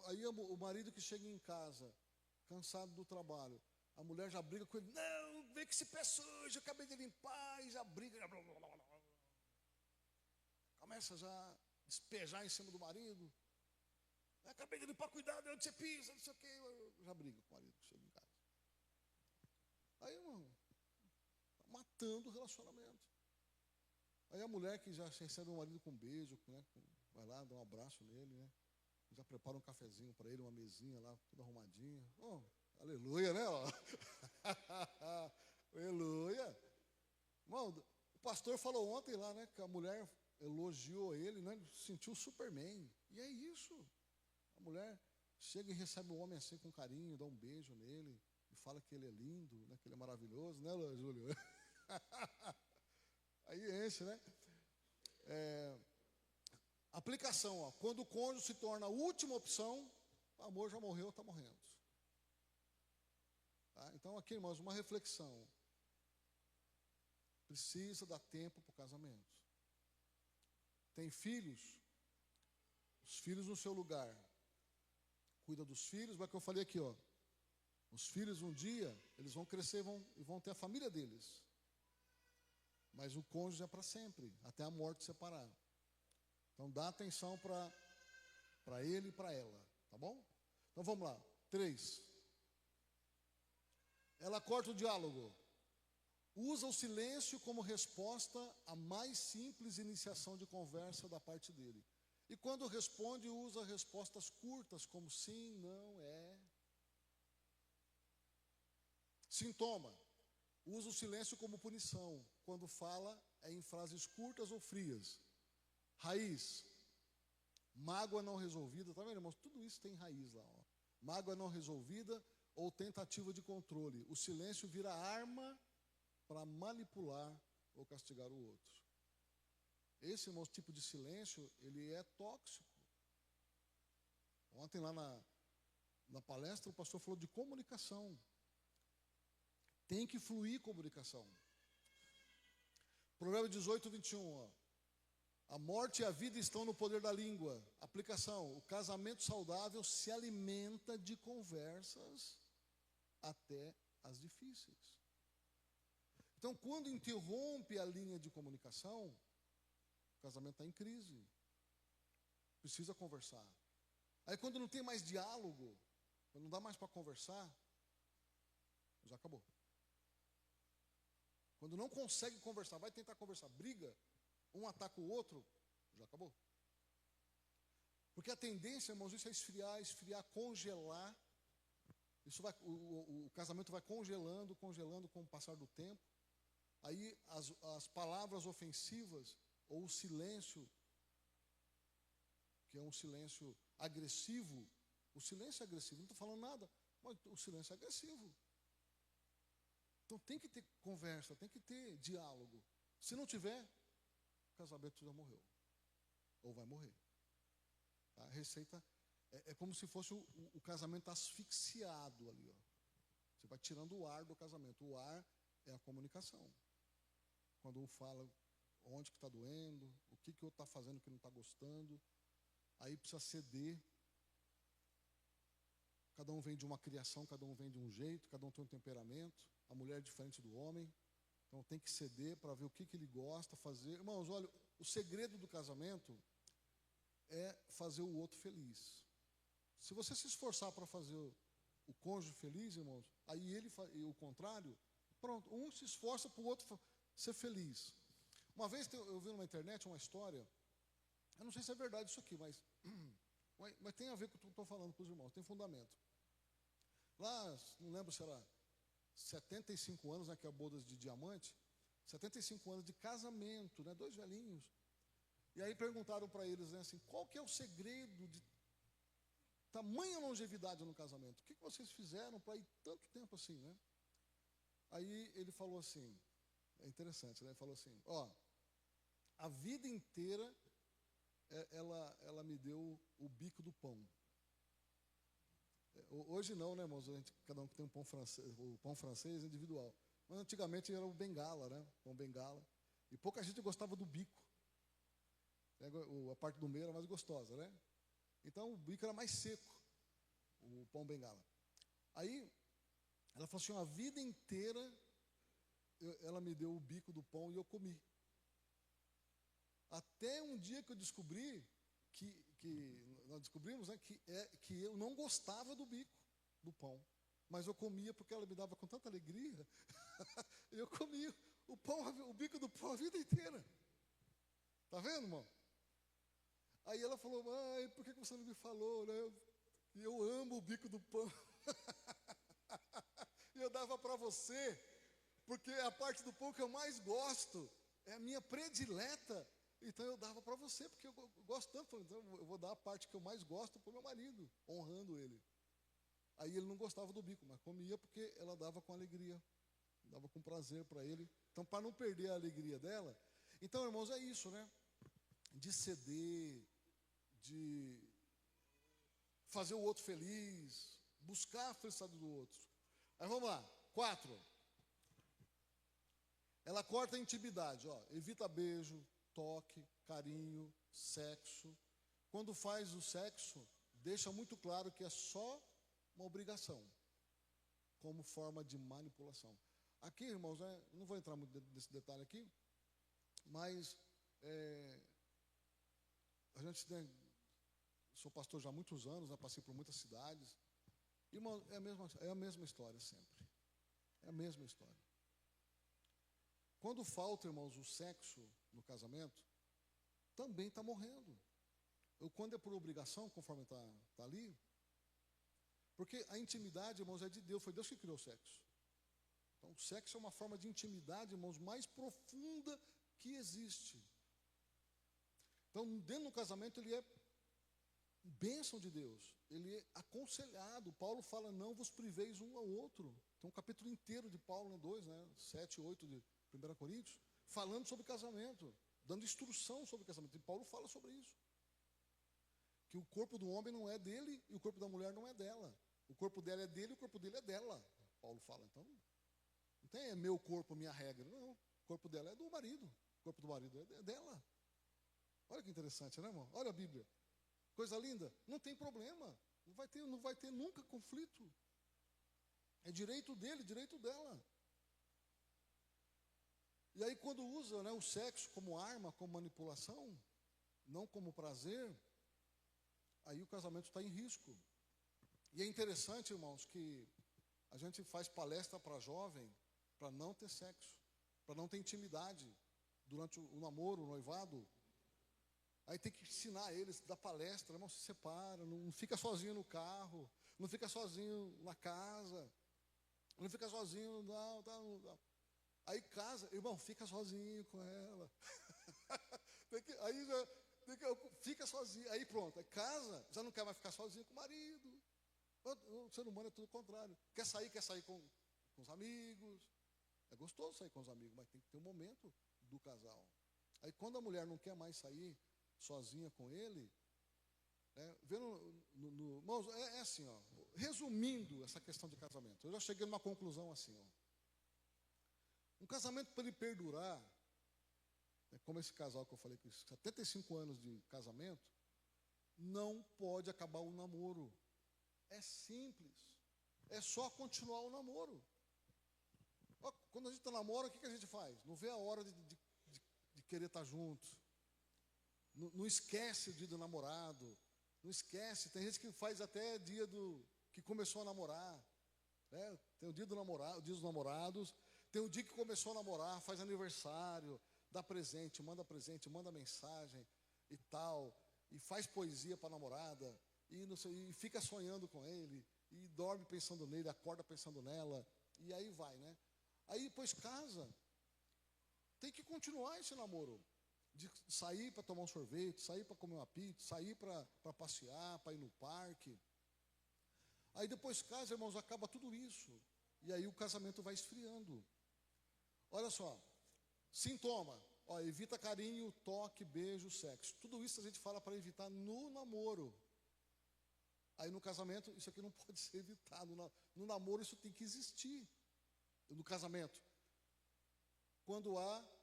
Aí o marido que chega em casa, cansado do trabalho, a mulher já briga com ele, não, vem com esse pé sujo, eu acabei de limpar, e já briga, já começa já a despejar em cima do marido. Acabei de limpar, cuidado, onde você pisa, não sei o quê, já briga com o marido que chega em casa. Aí, irmão, tá matando o relacionamento. Aí a mulher que já recebe o marido com um beijo, né, vai lá, dá um abraço nele, né, já prepara um cafezinho para ele, uma mesinha lá, tudo arrumadinha. Oh, aleluia, né? Ó. Aleluia. Irmão, o pastor falou ontem lá, né, que a mulher elogiou ele, né, sentiu o Superman. E é isso. A mulher chega e recebe o homem assim com carinho, dá um beijo nele, e fala que ele é lindo, né, que ele é maravilhoso, né, Júlio? Aí enche, né? Aplicação, ó, quando o cônjuge se torna a última opção, o amor já morreu, está morrendo. Tá? Então aqui, irmãos, uma reflexão. Precisa dar tempo para o casamento. Tem filhos? Os filhos no seu lugar. Cuida dos filhos, mas que eu falei aqui, ó. Os filhos um dia, eles vão crescer e vão ter a família deles. Mas o cônjuge é para sempre, até a morte separar. Então dá atenção para ele e para ela, tá bom? Então vamos lá. 3. Ela corta o diálogo. Usa o silêncio como resposta à mais simples iniciação de conversa da parte dele. E quando responde, usa respostas curtas, como sim, não, é. Sintoma: usa o silêncio como punição. Quando fala, é em frases curtas ou frias. Raiz: mágoa não resolvida. Tá vendo, irmãos? Tudo isso tem raiz lá. Ó. Mágoa não resolvida ou tentativa de controle. O silêncio vira arma para manipular ou castigar o outro. Esse, irmãos, tipo de silêncio, ele é tóxico. Ontem lá na palestra o pastor falou de comunicação. Tem que fluir comunicação. Provérbio 18, 21, ó. A morte e a vida estão no poder da língua. Aplicação: o casamento saudável se alimenta de conversas até as difíceis. Então, quando interrompe a linha de comunicação, o casamento está em crise. Precisa conversar. Aí quando não tem mais diálogo, quando não dá mais para conversar, já acabou. Quando não consegue conversar, vai tentar conversar, briga, um ataca o outro, já acabou. Porque a tendência, irmãos, isso é esfriar, congelar. Isso vai, o casamento vai congelando com o passar do tempo. Aí as palavras ofensivas, ou o silêncio, que é um silêncio agressivo, o silêncio é agressivo, não estou falando nada, mas o silêncio é agressivo. Então tem que ter conversa, tem que ter diálogo. Se não tiver, o casamento já morreu. Ou vai morrer. Tá? A receita é como se fosse o casamento asfixiado ali. Ó. Você vai tirando o ar do casamento. O ar é a comunicação. Quando um fala onde que está doendo, o que o outro está fazendo que não está gostando, aí precisa ceder. Cada um vem de uma criação, cada um vem de um jeito, cada um tem um temperamento. A mulher é diferente do homem. Então tem que ceder para ver o que ele gosta, fazer. Irmãos, olha, o segredo do casamento é fazer o outro feliz. Se você se esforçar para fazer o cônjuge feliz, irmãos, aí e o contrário, pronto, um se esforça para o outro ser feliz. Uma vez eu vi na internet uma história, eu não sei se é verdade isso aqui, mas tem a ver com o que eu estou falando para os irmãos, tem fundamento. Lá, não lembro se era 75 anos, né, que é a boda de diamante, 75 anos de casamento, né, 2 velhinhos. E aí perguntaram para eles, né, assim, qual que é o segredo de tamanha longevidade no casamento? O que vocês fizeram para ir tanto tempo assim, né? Aí ele falou assim, é interessante, né? Ele falou assim, ó, a vida inteira ela me deu o bico do pão. Hoje não, né, irmãos? Cada um tem um pão francês, o pão francês individual. Mas antigamente era o bengala, né? Pão bengala. E pouca gente gostava do bico. A parte do meio era mais gostosa, né? Então o bico era mais seco, o pão bengala. Aí ela falou assim, a vida inteira ela me deu o bico do pão e eu comi. Até um dia que eu descobri que nós descobrimos, né, que eu não gostava do bico do pão, mas eu comia porque ela me dava com tanta alegria. Eu comia o bico do pão a vida inteira. Tá vendo, irmão? Aí ela falou, mãe, por que você não me falou, né? Eu amo o bico do pão. E eu dava para você, porque é a parte do pão que eu mais gosto, é a minha predileta. Então eu dava para você, porque eu gosto tanto. Então eu vou dar a parte que eu mais gosto para o meu marido, honrando ele. Aí ele não gostava do bico, mas comia porque ela dava com alegria, dava com prazer para ele. Então, para não perder a alegria dela. Então, irmãos, é isso, né? De ceder, de fazer o outro feliz, buscar a felicidade do outro. Aí vamos lá, 4. Ela corta a intimidade, ó, evita beijo, toque, carinho, sexo. Quando faz o sexo, deixa muito claro que é só uma obrigação, como forma de manipulação. Aqui, irmãos, né, não vou entrar muito nesse detalhe aqui, mas a gente, né, sou pastor já há muitos anos, né, passei por muitas cidades. Irmão, é a mesma história sempre. É a mesma história. Quando falta, irmãos, o sexo no casamento, também está morrendo. Quando é por obrigação, conforme está ali, porque a intimidade, irmãos, é de Deus, foi Deus que criou o sexo. Então, o sexo é uma forma de intimidade, irmãos, mais profunda que existe. Então, dentro do casamento, ele é bênção de Deus, ele é aconselhado. Paulo fala, não vos priveis um ao outro. Tem um capítulo inteiro de Paulo, né, 2, 7 e 8 de 1 Coríntios, falando sobre casamento, dando instrução sobre casamento. E Paulo fala sobre isso. Que o corpo do homem não é dele e o corpo da mulher não é dela. O corpo dela é dele e o corpo dele é dela. Paulo fala, então, não tem meu corpo, minha regra. Não, o corpo dela é do marido, o corpo do marido é dela. Olha que interessante, né, irmão? Olha a Bíblia. Coisa linda, não tem problema. Não vai ter nunca conflito. É direito dele, direito dela. E aí quando usa, né, o sexo como arma, como manipulação, não como prazer, aí o casamento está em risco. E é interessante, irmãos, que a gente faz palestra para jovem para não ter sexo, para não ter intimidade durante o namoro, o noivado. Aí tem que ensinar eles, dar palestra, irmão, se separa, não fica sozinho no carro, não fica sozinho na casa, não fica sozinho, não. Aí casa, irmão, fica sozinho com ela. Fica sozinho, aí pronto, aí casa, já não quer mais ficar sozinho com o marido. O ser humano é tudo o contrário. Quer sair com os amigos. É gostoso sair com os amigos, mas tem que ter um momento do casal. Aí quando a mulher não quer mais sair sozinha com ele, irmãos, é assim, ó, resumindo essa questão de casamento, eu já cheguei numa conclusão assim, ó. Um casamento, para ele perdurar, como esse casal que eu falei, com 75 anos de casamento, não pode acabar o namoro. É simples. É só continuar o namoro. Quando a gente namora, o que a gente faz? Não vê a hora de querer estar junto. Não esquece o dia do namorado. Não esquece. Tem gente que faz até dia que começou a namorar. Né? Tem o dia o dia dos namorados. Tem o dia que começou a namorar, faz aniversário, dá presente, manda mensagem e tal. E faz poesia para a namorada. E fica sonhando com ele. E dorme pensando nele, acorda pensando nela. E aí vai, né? Aí depois casa. Tem que continuar esse namoro. De sair para tomar um sorvete, sair para comer uma pizza, sair para passear, para ir no parque. Aí depois casa, irmãos, acaba tudo isso. E aí o casamento vai esfriando. Olha só, sintoma, evita carinho, toque, beijo, sexo. Tudo isso a gente fala para evitar no namoro. Aí no casamento, isso aqui não pode ser evitado. No namoro isso tem que existir. No casamento. Quando há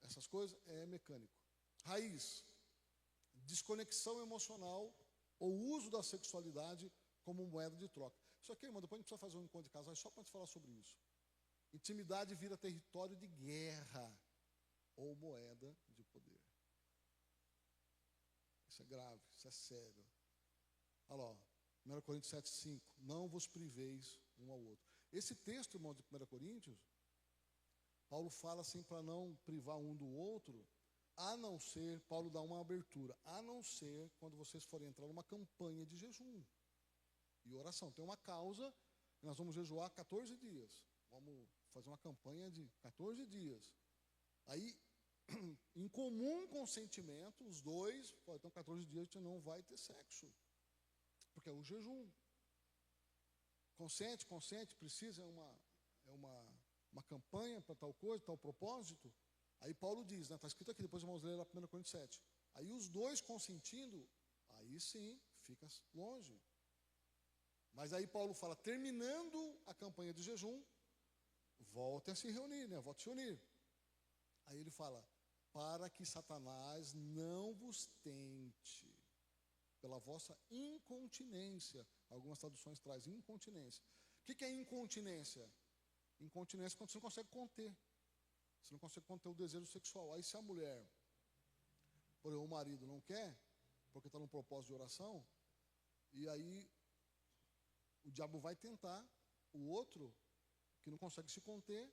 essas coisas, é mecânico. Raiz, desconexão emocional ou uso da sexualidade como moeda de troca. Isso aqui, irmão, depois a gente precisa fazer um encontro de casais só para a gente falar sobre isso. Intimidade vira território de guerra ou moeda de poder. Isso é grave, isso é sério. Olha lá, 1 Coríntios 7,5. Não vos priveis um ao outro. Esse texto, irmão, de 1 Coríntios, Paulo fala assim para não privar um do outro, a não ser, Paulo dá uma abertura, a não ser quando vocês forem entrar numa campanha de jejum e oração. Tem uma causa, nós vamos jejuar 14 dias. Vamos fazer uma campanha de 14 dias. Aí, em comum consentimento, os dois, então 14 dias a gente não vai ter sexo. Porque é o jejum. Consente, precisa, é uma campanha para tal coisa, tal propósito. Aí Paulo diz, né, está escrito aqui, depois vamos ler lá 1 Coríntios 7. Aí os dois consentindo, aí sim, fica longe. Mas aí Paulo fala, terminando a campanha de jejum, voltem a se reunir, né? Voltem a se unir. Aí ele fala, para que Satanás não vos tente pela vossa incontinência. Algumas traduções trazem incontinência. O que é incontinência? Incontinência é quando você não consegue conter. Você não consegue conter o desejo sexual. Aí se a mulher, por exemplo, o marido não quer, porque está num propósito de oração, e aí o diabo vai tentar o outro, que não consegue se conter,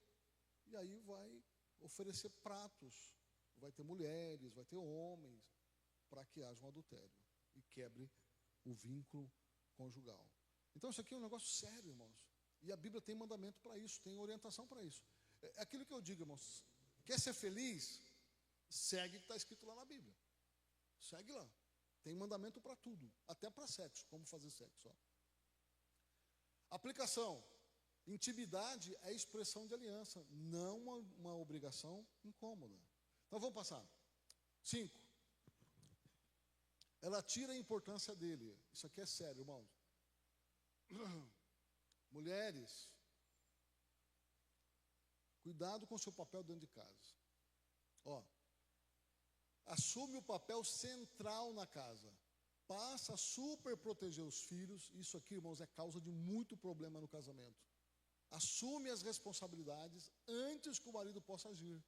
e aí vai oferecer pratos. Vai ter mulheres, vai ter homens, para que haja um adultério. e quebre o vínculo conjugal. Então isso aqui é um negócio sério, irmãos. E a Bíblia tem mandamento para isso, tem orientação para isso. É aquilo que eu digo, irmãos. Quer ser feliz? Segue o que está escrito lá na Bíblia. Segue lá. Tem mandamento para tudo, até para sexo, como fazer sexo. Ó. Aplicação. Intimidade é expressão de aliança, não uma obrigação incômoda. Então vamos passar. 5. Ela tira a importância dele. Isso aqui é sério, irmãos. Mulheres, cuidado com o seu papel dentro de casa. Ó, assume o papel central na casa. Passa a super proteger os filhos. Isso aqui, irmãos, é causa de muito problema no casamento. Assume as responsabilidades antes que o marido possa agir.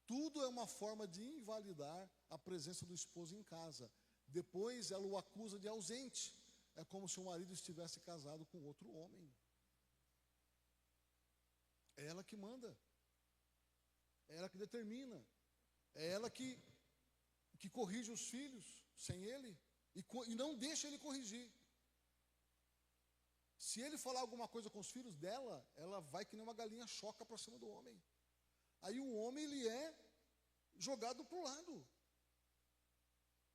Tudo é uma forma de invalidar a presença do esposo em casa. Depois ela o acusa de ausente. É como se o marido estivesse casado com outro homem. É ela que manda. É ela que determina. É ela que corrige os filhos sem ele. E não deixa ele corrigir. Se ele falar alguma coisa com os filhos dela, ela vai que nem uma galinha choca para cima do homem. Aí o homem, ele é jogado para o lado.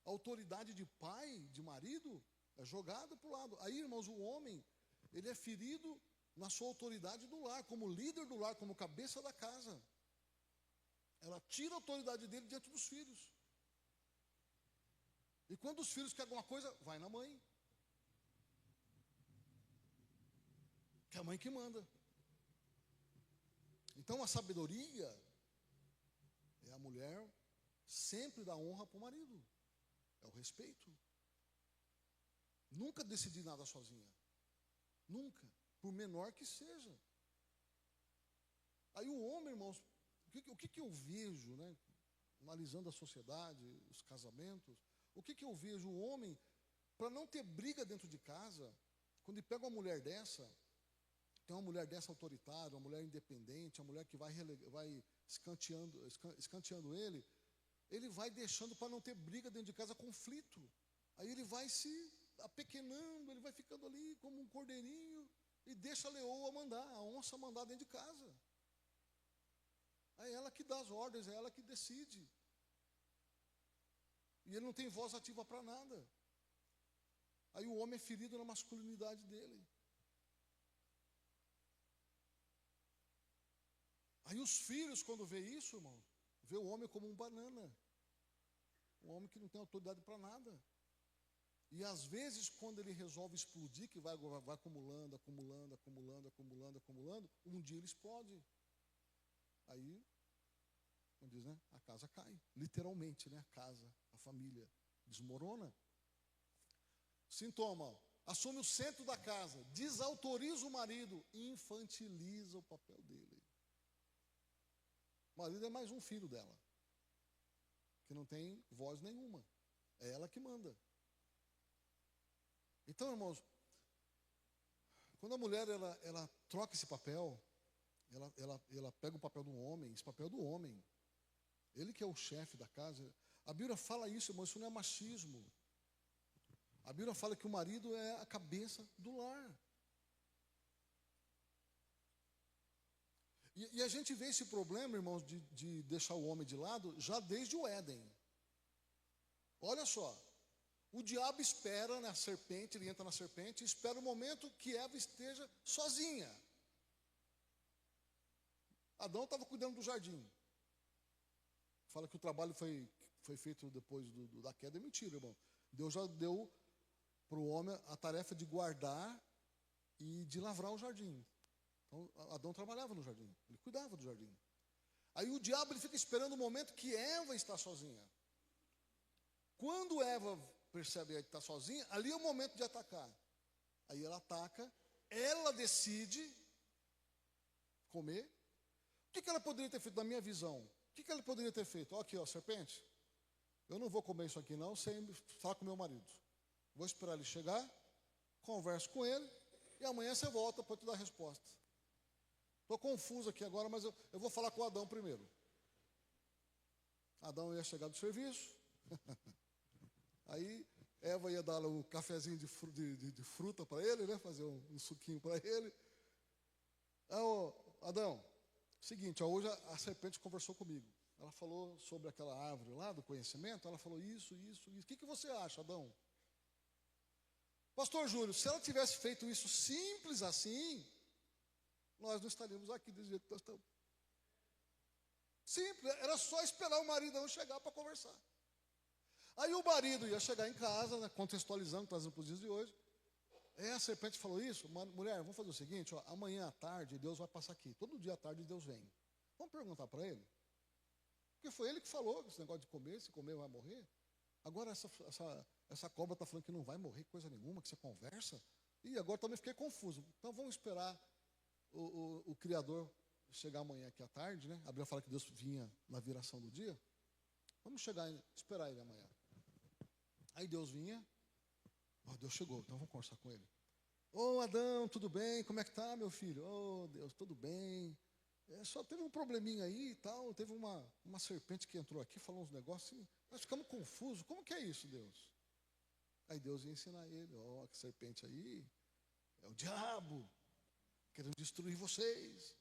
A autoridade de pai, de marido, é jogada para o lado. Aí, irmãos, o homem, ele é ferido na sua autoridade do lar, como líder do lar, como cabeça da casa. Ela tira a autoridade dele diante dos filhos. E quando os filhos querem alguma coisa, vai na mãe. Que é a mãe que manda. Então a sabedoria é a mulher sempre dá honra para o marido. É o respeito. Nunca decidir nada sozinha. Nunca. Por menor que seja. Aí o homem, irmãos, o que eu vejo, né? Analisando a sociedade, os casamentos, o que eu vejo? O homem, para não ter briga dentro de casa, quando ele pega uma mulher dessa, tem uma mulher dessa autoritária, uma mulher independente, uma mulher que vai escanteando ele vai deixando para não ter briga dentro de casa, conflito. Aí ele vai se apequenando, ele vai ficando ali como um cordeirinho e deixa a leoa mandar, a onça mandar dentro de casa. É ela que dá as ordens, é ela que decide. E ele não tem voz ativa para nada. Aí o homem é ferido na masculinidade dele. Aí os filhos, quando vê isso, irmão, vê o homem como um banana. Um homem que não tem autoridade para nada. E às vezes, quando ele resolve explodir, que vai acumulando, um dia ele explode. Aí, como diz, né? A casa cai. Literalmente, né? A casa, a família desmorona. Sintoma, ó, assume o centro da casa, desautoriza o marido e infantiliza o papel dele. O marido é mais um filho dela, que não tem voz nenhuma. É ela que manda. Então, irmãos, quando a mulher ela troca esse papel, ela pega o papel do homem, esse papel do homem. Ele que é o chefe da casa. A Bíblia fala isso, irmão, isso não é machismo. A Bíblia fala que o marido é a cabeça do lar. E a gente vê esse problema, irmãos, de deixar o homem de lado, já desde o Éden. Olha só, o diabo espera na serpente, ele entra na serpente, espera o momento que Eva esteja sozinha. Adão estava cuidando do jardim. Fala que o trabalho foi feito depois da queda, é mentira, irmão. Deus já deu para o homem a tarefa de guardar e de lavrar o jardim. Então, Adão trabalhava no jardim, ele cuidava do jardim. Aí o diabo ele fica esperando o momento que Eva está sozinha. Quando Eva percebe que está sozinha, ali é o momento de atacar. Aí ela ataca, ela decide comer. O que ela poderia ter feito, na minha visão? O que ela poderia ter feito? Ó, aqui, ó, serpente, eu não vou comer isso aqui não, sem falar com meu marido. Vou esperar ele chegar, converso com ele, e amanhã você volta para te dar a resposta. Estou confuso aqui agora, mas eu vou falar com o Adão primeiro. Adão ia chegar do serviço. Aí Eva ia dar um cafezinho de fruta para ele, né? Fazer um suquinho para ele. Ô, Adão, seguinte, ó, hoje a serpente conversou comigo. Ela falou sobre aquela árvore lá do conhecimento. Ela falou isso. O que você acha, Adão? Pastor Júlio, se ela tivesse feito isso simples assim, nós não estaríamos aqui do jeito que nós estamos. Simples, era só esperar o marido chegar para conversar. Aí o marido ia chegar em casa, né, contextualizando, trazendo para os dias de hoje. A serpente falou isso, mulher, vamos fazer o seguinte, ó, amanhã à tarde Deus vai passar aqui. Todo dia à tarde Deus vem. Vamos perguntar para ele? Porque foi ele que falou esse negócio de comer, se comer vai morrer. Agora essa cobra está falando que não vai morrer coisa nenhuma, que você conversa. E agora também fiquei confuso. Então vamos esperar o Criador chegar amanhã aqui à tarde, né? Abraão fala que Deus vinha na viração do dia. Vamos esperar ele amanhã. Aí Deus vinha. Deus chegou, então vamos conversar com ele. Ô Adão, tudo bem? Como é que tá, meu filho? Deus, tudo bem. Só teve um probleminha aí e tal. Teve uma serpente que entrou aqui, falou uns negócios assim. Nós ficamos confusos. Como que é isso, Deus? Aí Deus ia ensinar ele. Que serpente aí é o diabo, querendo destruir vocês.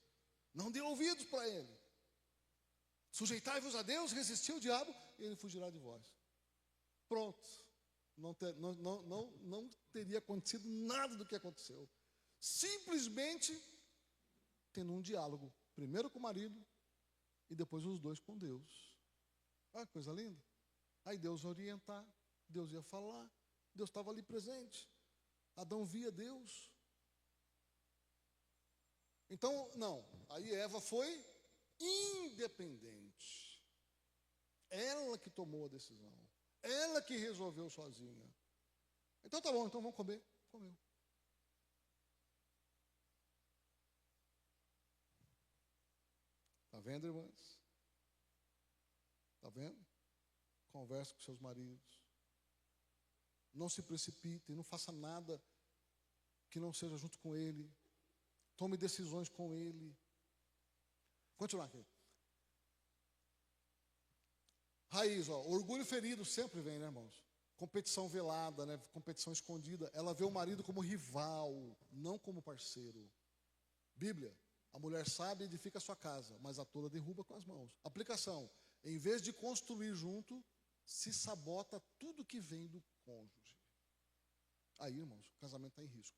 Não dê ouvidos para ele. Sujeitai-vos a Deus, resistir ao diabo, e ele fugirá de vós. Pronto. Não teria acontecido nada do que aconteceu. Simplesmente tendo um diálogo, primeiro com o marido e depois os dois com Deus. Ah, coisa linda. Aí Deus ia orientar, Deus ia falar, Deus estava ali presente. Adão via Deus. Então, não, aí Eva foi independente. Ela que tomou a decisão. Ela que resolveu sozinha. Então tá bom, então vamos comer. Comeu. Está vendo, irmãs? Está vendo? Converse com seus maridos. Não se precipitem, não faça nada que não seja junto com ele. Tome decisões com ele. Continuar aqui. Raiz, orgulho ferido sempre vem, né, irmãos? Competição velada, né? Competição escondida. Ela vê o marido como rival, não como parceiro. Bíblia, a mulher sábia edifica a sua casa, mas a tola derruba com as mãos. Aplicação, em vez de construir junto, se sabota tudo que vem do cônjuge. Aí, irmãos, o casamento está em risco.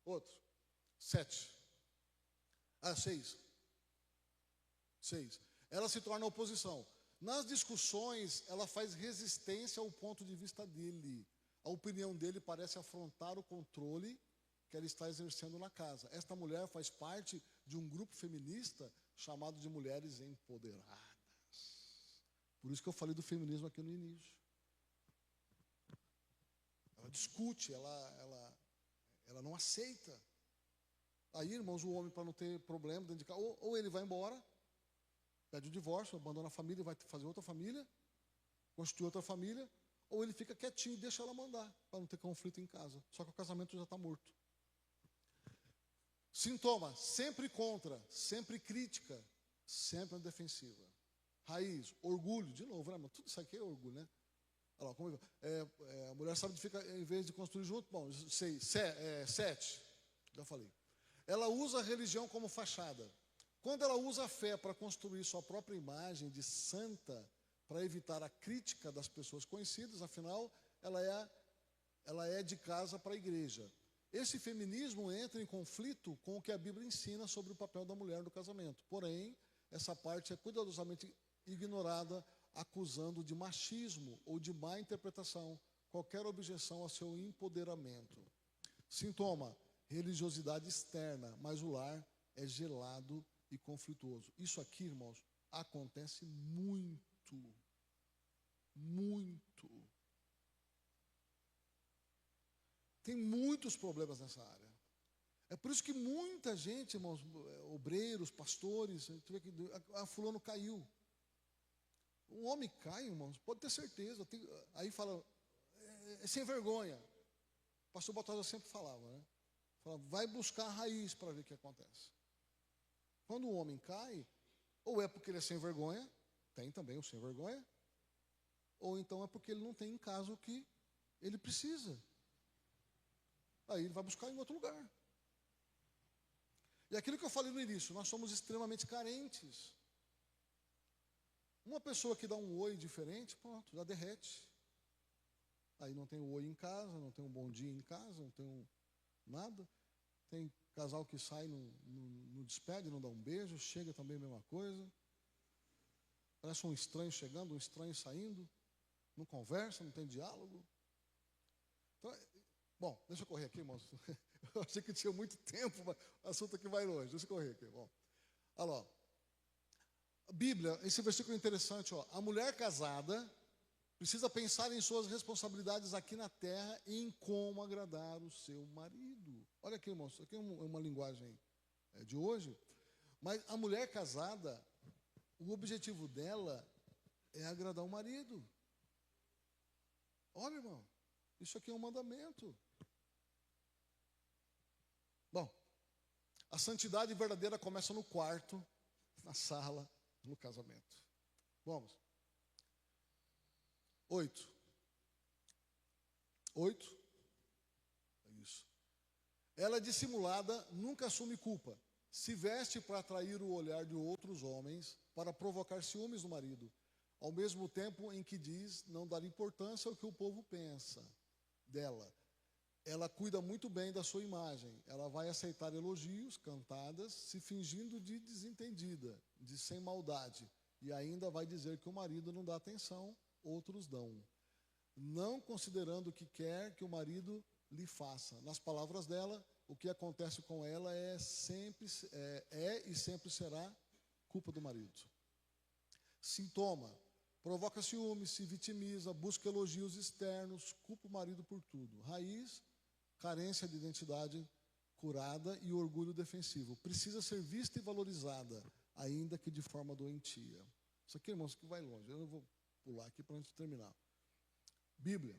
Outro, 7. 6. Ela se torna oposição. Nas discussões, ela faz resistência ao ponto de vista dele. A opinião dele parece afrontar o controle que ela está exercendo na casa. Esta mulher faz parte de um grupo feminista chamado de Mulheres Empoderadas. Por isso que eu falei do feminismo aqui no início. Ela discute, ela não aceita. Aí, irmãos, o homem, para não ter problema dentro de casa, ou ele vai embora, pede o divórcio, abandona a família, vai fazer outra família, constitui outra família, ou ele fica quietinho e deixa ela mandar, para não ter conflito em casa. Só que o casamento já está morto. Sintoma, sempre contra, sempre crítica, sempre na defensiva. Raiz, orgulho, de novo, né, tudo isso aqui é orgulho, né? Olha lá, como a mulher sabe que fica, em vez de construir junto, bom, 7, já falei. Ela usa a religião como fachada. Quando ela usa a fé para construir sua própria imagem de santa, para evitar a crítica das pessoas conhecidas, afinal, ela é de casa para a igreja. Esse feminismo entra em conflito com o que a Bíblia ensina sobre o papel da mulher no casamento. Porém, essa parte é cuidadosamente ignorada, acusando de machismo ou de má interpretação qualquer objeção ao seu empoderamento. Sintoma, religiosidade externa, mas o lar é gelado e conflituoso. Isso aqui, irmãos, acontece muito. Muito. Tem muitos problemas nessa área. É por isso que muita gente, irmãos, obreiros, pastores, fulano caiu. Um homem cai, irmãos, pode ter certeza. Aí fala, é sem vergonha. O pastor Baltazar sempre falava, né? Falava, vai buscar a raiz para ver o que acontece. Quando o homem cai, ou é porque ele é sem vergonha, tem também o sem vergonha, ou então é porque ele não tem em casa o que ele precisa. Aí ele vai buscar em outro lugar. E aquilo que eu falei no início, nós somos extremamente carentes. Uma pessoa que dá um oi diferente, pronto, já derrete. Aí não tem o oi em casa, não tem um bom dia em casa, não tem nada. Tem casal que sai, não despede, não dá um beijo, chega também a mesma coisa. Parece um estranho chegando, um estranho saindo. Não conversa, não tem diálogo. Então, bom, deixa eu correr aqui, irmãos. Eu achei que tinha muito tempo, mas o assunto aqui vai longe. Deixa eu correr aqui. Bom, olha lá. A Bíblia, esse versículo é interessante. Ó. A mulher casada precisa pensar em suas responsabilidades aqui na terra e em como agradar o seu marido. Olha aqui, irmãos, isso aqui é uma linguagem de hoje. Mas a mulher casada, o objetivo dela é agradar o marido. Olha, irmão, isso aqui é um mandamento. Bom, a santidade verdadeira começa no quarto, na sala, no casamento. Vamos. 8. É isso. Ela é dissimulada, nunca assume culpa. Se veste para atrair o olhar de outros homens, para provocar ciúmes no marido, ao mesmo tempo em que diz não dar importância ao que o povo pensa dela. Ela cuida muito bem da sua imagem. Ela vai aceitar elogios, cantadas, se fingindo de desentendida, de sem maldade. E ainda vai dizer que o marido não dá atenção, outros dão. Não considerando o que quer que o marido lhe faça. Nas palavras dela, o que acontece com ela é e sempre será culpa do marido. Sintoma. Provoca ciúmes, se vitimiza, busca elogios externos, culpa o marido por tudo. Raiz, carência de identidade curada e orgulho defensivo. Precisa ser vista e valorizada, ainda que de forma doentia. Isso aqui, irmãos, que vai longe. Eu não vou pular aqui para a gente terminar. Bíblia.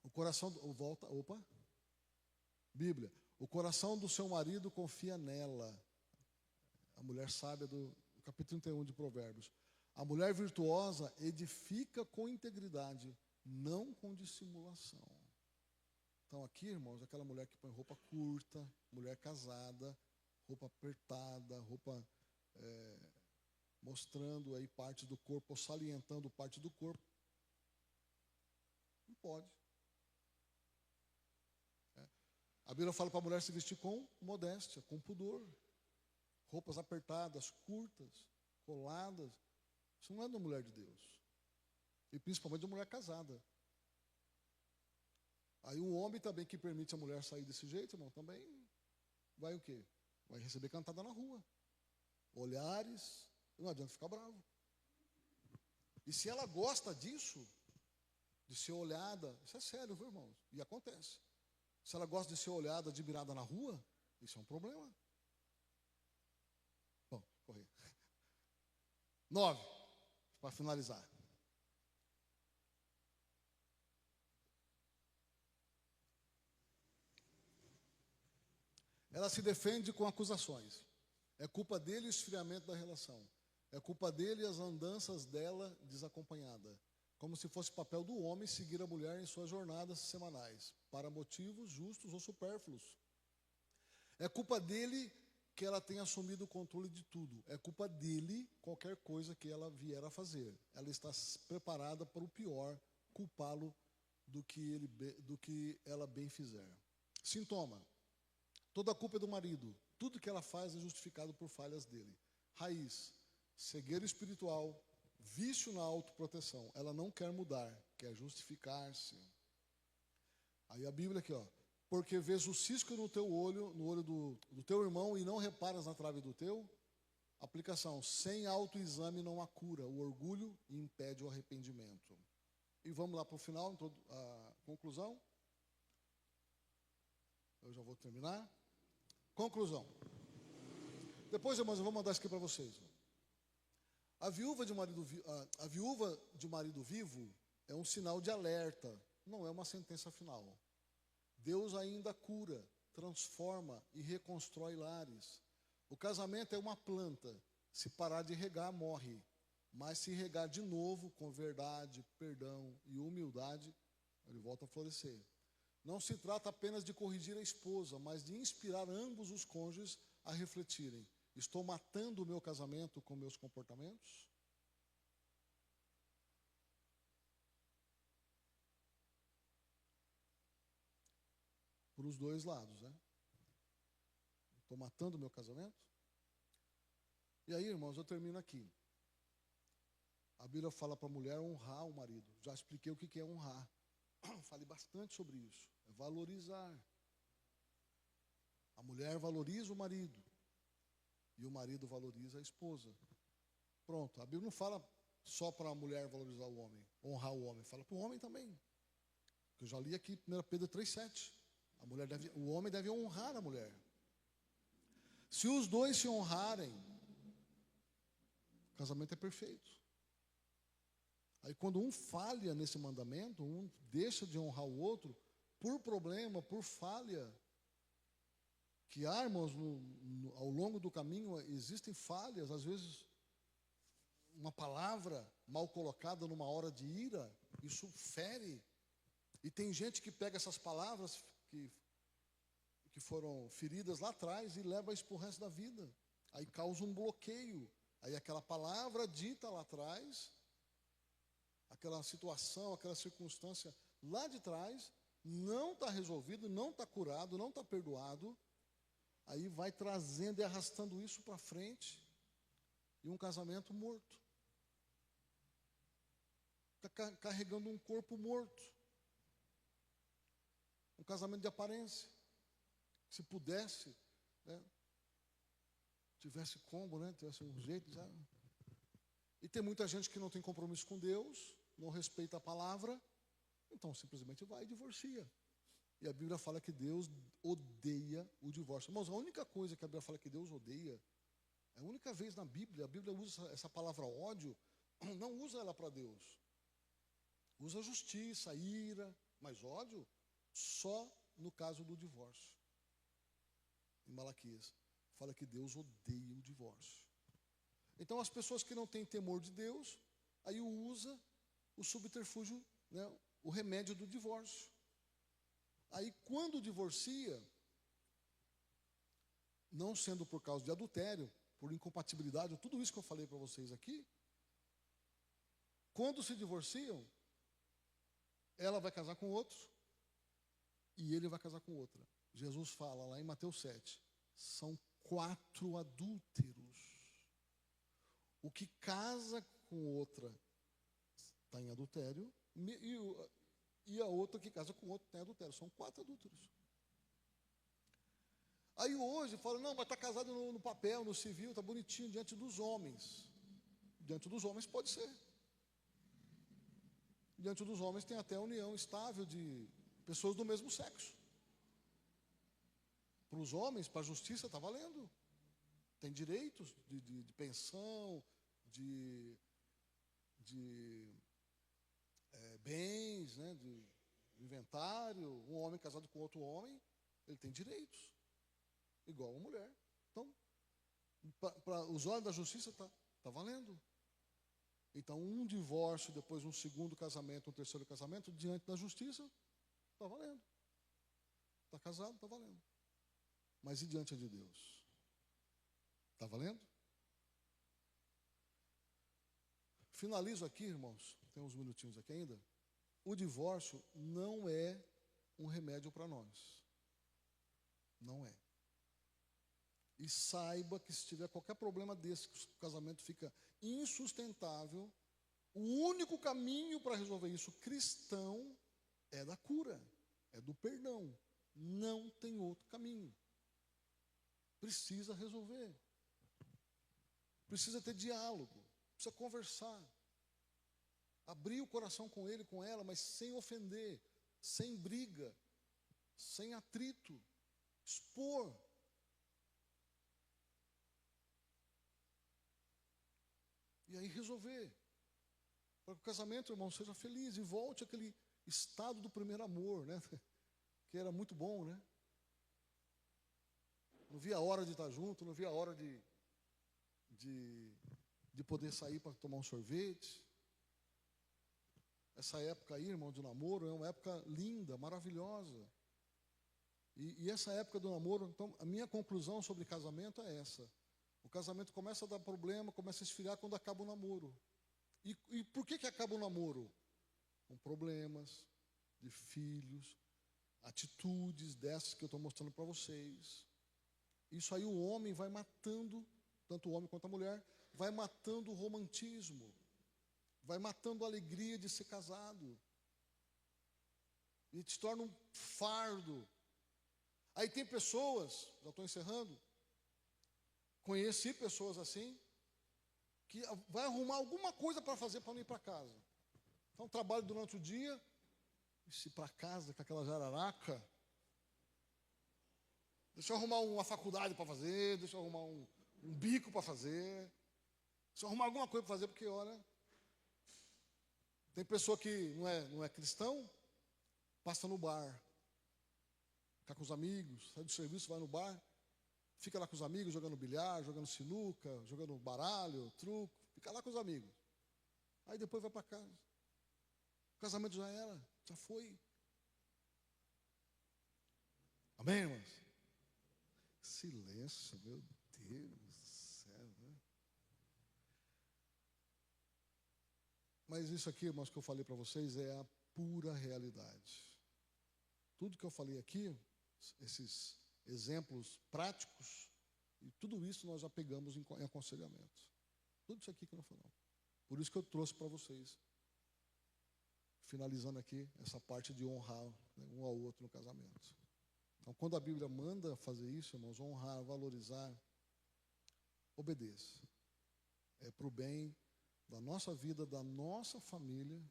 O coração... Bíblia. O coração do seu marido confia nela. A mulher sábia do capítulo 31 de Provérbios. A mulher virtuosa edifica com integridade, não com dissimulação. Então aqui, irmãos, aquela mulher que põe roupa curta, mulher casada, roupa apertada, roupa mostrando aí partes do corpo, ou salientando parte do corpo. Não pode. A Bíblia fala para a mulher se vestir com modéstia, com pudor. Roupas apertadas, curtas, coladas. Isso não é da mulher de Deus. E principalmente da mulher casada. Aí o homem também que permite a mulher sair desse jeito, irmão, também vai o quê? Vai receber cantada na rua. Olhares, não adianta ficar bravo. E se ela gosta disso, de ser olhada, isso é sério, viu, irmãos? E acontece. Se ela gosta de ser olhada, admirada na rua, isso é um problema. Bom, correr. 9, para finalizar. Ela se defende com acusações. É culpa dele o esfriamento da relação. É culpa dele as andanças dela desacompanhada. Como se fosse papel do homem seguir a mulher em suas jornadas semanais, para motivos justos ou supérfluos. É culpa dele que ela tenha assumido o controle de tudo. É culpa dele qualquer coisa que ela vier a fazer. Ela está preparada para o pior, culpá-lo do que ela bem fizer. Sintoma. Toda a culpa é do marido. Tudo que ela faz é justificado por falhas dele. Raiz. Cegueira espiritual. Vício na autoproteção. Ela não quer mudar, quer justificar-se. Aí a Bíblia aqui, ó. Porque vês o cisco no teu olho, no olho do teu irmão, e não reparas na trave do teu. Aplicação. Sem autoexame não há cura. O orgulho impede o arrependimento. E vamos lá para o final, a conclusão. Eu já vou terminar. Conclusão. Depois, irmãos, eu vou mandar isso aqui para vocês. A viúva de marido vivo é um sinal de alerta, não é uma sentença final. Deus ainda cura, transforma e reconstrói lares. O casamento é uma planta, se parar de regar, morre. Mas se regar de novo com verdade, perdão e humildade, ele volta a florescer. Não se trata apenas de corrigir a esposa, mas de inspirar ambos os cônjuges a refletirem. Estou matando o meu casamento com meus comportamentos? Por os dois lados, né? Estou matando o meu casamento? E aí, irmãos, eu termino aqui. A Bíblia fala para a mulher honrar o marido. Já expliquei o que é honrar. Falei bastante sobre isso. É valorizar. A mulher valoriza o marido. E o marido valoriza a esposa. Pronto. A Bíblia não fala só para a mulher valorizar o homem, honrar o homem. Fala para o homem também. Eu já li aqui 1 Pedro 3,7. O homem deve honrar a mulher. Se os dois se honrarem, o casamento é perfeito. Aí quando um falha nesse mandamento, um deixa de honrar o outro, por problema, por falha, que há, irmãos, ao longo do caminho existem falhas, às vezes uma palavra mal colocada numa hora de ira, isso fere. E tem gente que pega essas palavras que foram feridas lá atrás e leva isso para o resto da vida. Aí causa um bloqueio. Aí aquela palavra dita lá atrás, aquela situação, aquela circunstância lá de trás, não está resolvido, não está curado, não está perdoado. Aí vai trazendo e arrastando isso para frente. E um casamento morto. Está carregando um corpo morto. Um casamento de aparência. Se pudesse, né, tivesse como, né, tivesse um jeito. Já. E tem muita gente que não tem compromisso com Deus, não respeita a palavra, então simplesmente vai e divorcia. E a Bíblia fala que Deus odeia o divórcio. Irmãos, a única coisa que a Bíblia fala que Deus odeia, é a única vez na Bíblia, a Bíblia usa essa palavra ódio, não usa ela para Deus. Usa justiça, ira, mas ódio só no caso do divórcio. Em Malaquias, fala que Deus odeia o divórcio. Então as pessoas que não têm temor de Deus, aí usa o subterfúgio, né, o remédio do divórcio. Aí quando divorcia, não sendo por causa de adultério, por incompatibilidade, tudo isso que eu falei para vocês aqui, quando se divorciam, ela vai casar com outro e ele vai casar com outra. Jesus fala lá em Mateus 7, são 4 adúlteros. O que casa com outra está em adultério, e a outra que casa com outro está em adultério. São 4 adúlteros. Aí hoje fala, não, mas está casado no papel, no civil, está bonitinho diante dos homens. Diante dos homens pode ser. Diante dos homens tem até a união estável de pessoas do mesmo sexo. Para os homens, para a justiça, está valendo. Tem direitos de pensão, de bens, né, de inventário. Um homem casado com outro homem, ele tem direitos, igual uma mulher. Então, para os olhos da justiça, está valendo. Então, um divórcio, depois um segundo casamento, um terceiro casamento, diante da justiça, está valendo. Está casado, está valendo. Mas e diante de Deus? Está valendo? Finalizo aqui, irmãos, tem uns minutinhos aqui ainda. O divórcio não é um remédio para nós. Não é. E saiba que se tiver qualquer problema desse, que o casamento fica insustentável, o único caminho para resolver isso cristão é da cura, é do perdão. Não tem outro caminho. Precisa resolver. Precisa ter diálogo, precisa conversar. Abrir o coração com ele, com ela, mas sem ofender, sem briga, sem atrito. Expor. E aí resolver. Para que o casamento, irmão, seja feliz e volte àquele estado do primeiro amor, né? Que era muito bom, né? Não via a hora de estar junto, não via a hora de poder sair para tomar um sorvete. Essa época aí, irmão, do namoro, é uma época linda, maravilhosa. E essa época do namoro, então, a minha conclusão sobre casamento é essa. O casamento começa a dar problema, começa a esfriar quando acaba o namoro. E por que acaba o namoro? Com problemas de filhos, atitudes dessas que eu estou mostrando para vocês. Isso aí o homem vai matando, tanto o homem quanto a mulher, vai matando o romantismo, vai matando a alegria de ser casado. E te torna um fardo. Aí tem pessoas, já estou encerrando, conheci pessoas assim, que vai arrumar alguma coisa para fazer para não ir para casa. Então trabalho durante o dia, e se para casa com aquela jararaca, deixa eu arrumar uma faculdade para fazer, deixa eu arrumar um bico para fazer, deixa eu arrumar alguma coisa para fazer, porque olha, tem pessoa que não é cristão, passa no bar, fica com os amigos, sai do serviço, vai no bar, fica lá com os amigos, jogando bilhar, jogando sinuca, jogando baralho, truco, fica lá com os amigos. Aí depois vai para casa. O casamento já era, já foi. Amém, irmãos? Silêncio, meu Deus do céu, né? Mas isso aqui, irmãos, que eu falei para vocês é a pura realidade. Tudo que eu falei aqui, esses exemplos práticos, e tudo isso nós já pegamos em aconselhamento. Tudo isso aqui que nós falamos. Por isso que eu trouxe para vocês, finalizando aqui, essa parte de honrar, né, um ao outro no casamento. Então, quando a Bíblia manda fazer isso, irmãos, honrar, valorizar, obedeça. É para o bem da nossa vida, da nossa família.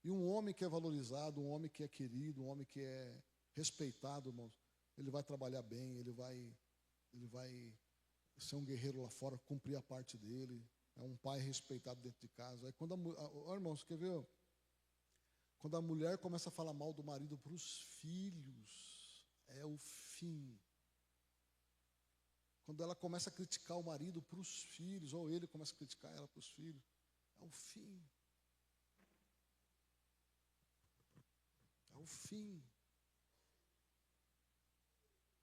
E um homem que é valorizado, um homem que é querido, um homem que é respeitado, irmãos, ele vai trabalhar bem, ele vai ser um guerreiro lá fora, cumprir a parte dele. É um pai respeitado dentro de casa. Aí quando irmãos, quer ver? Quando a mulher começa a falar mal do marido para os filhos, é o fim. Quando ela começa a criticar o marido para os filhos, ou ele começa a criticar ela para os filhos, é o fim. É o fim.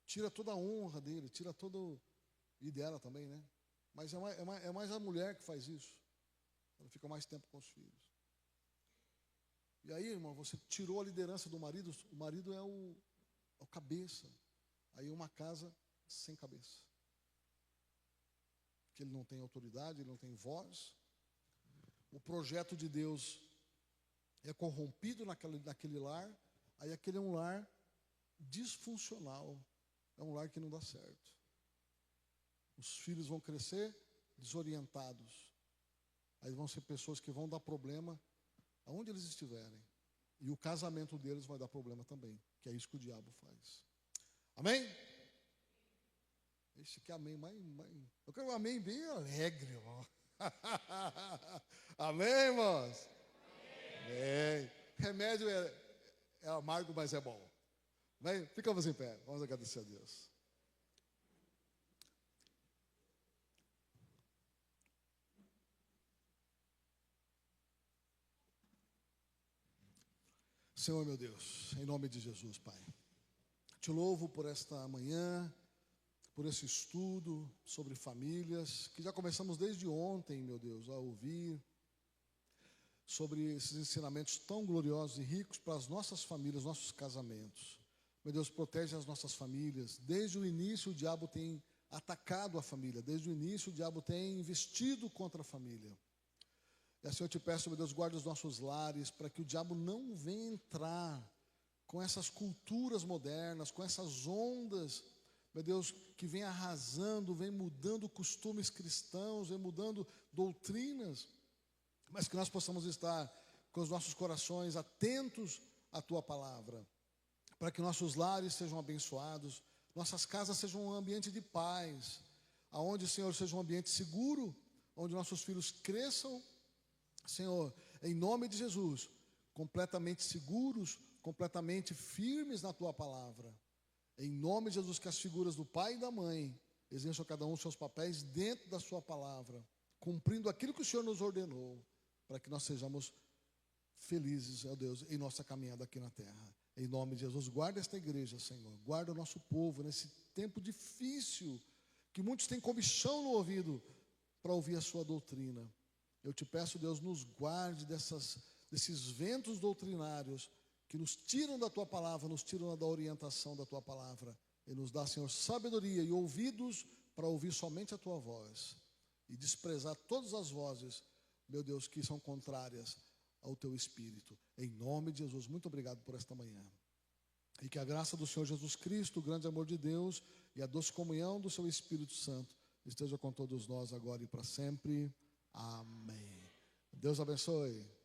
Tira toda a honra dele, tira todo. E dela também, né? Mas é mais a mulher que faz isso. Ela fica mais tempo com os filhos. E aí, irmão, você tirou a liderança do marido, o marido é o cabeça. Aí uma casa sem cabeça. Que ele não tem autoridade, ele não tem voz. O projeto de Deus é corrompido naquele lar. Aí aquele é um lar disfuncional. É um lar que não dá certo. Os filhos vão crescer desorientados. Aí vão ser pessoas que vão dar problema aonde eles estiverem. E o casamento deles vai dar problema também, que é isso que o diabo faz. Amém? Esse que é amém, eu quero um amém bem alegre, irmão. Amém, irmãos? Amém. Remédio é amargo, mas é bom. Amém? Ficamos em pé, vamos agradecer a Deus. Senhor meu Deus, em nome de Jesus, Pai, te louvo por esta manhã, por esse estudo sobre famílias, que já começamos desde ontem, meu Deus, a ouvir sobre esses ensinamentos tão gloriosos e ricos para as nossas famílias, nossos casamentos. Meu Deus, protege as nossas famílias. Desde o início o diabo tem atacado a família, desde o início o diabo tem investido contra a família. E assim eu te peço, meu Deus, guarda os nossos lares, para que o diabo não venha entrar com essas culturas modernas, com essas ondas, meu Deus, que vem arrasando, vem mudando costumes cristãos, vem mudando doutrinas, mas que nós possamos estar com os nossos corações atentos à Tua palavra, para que nossos lares sejam abençoados, nossas casas sejam um ambiente de paz, aonde, Senhor, seja um ambiente seguro, onde nossos filhos cresçam, Senhor, em nome de Jesus, completamente seguros, completamente firmes na Tua palavra. Em nome de Jesus, que as figuras do pai e da mãe exerçam cada um os seus papéis dentro da Sua palavra, cumprindo aquilo que o Senhor nos ordenou, para que nós sejamos felizes, ó Deus, em nossa caminhada aqui na terra. Em nome de Jesus, guarda esta igreja, Senhor. Guarda o nosso povo nesse tempo difícil, que muitos têm comichão no ouvido para ouvir a sua doutrina. Eu te peço, Deus, nos guarde desses ventos doutrinários que nos tiram da tua palavra, nos tiram da orientação da tua palavra. E nos dá, Senhor, sabedoria e ouvidos para ouvir somente a tua voz. E desprezar todas as vozes, meu Deus, que são contrárias ao teu Espírito. Em nome de Jesus, muito obrigado por esta manhã. E que a graça do Senhor Jesus Cristo, o grande amor de Deus e a doce comunhão do seu Espírito Santo esteja com todos nós agora e para sempre. Amém. Deus abençoe.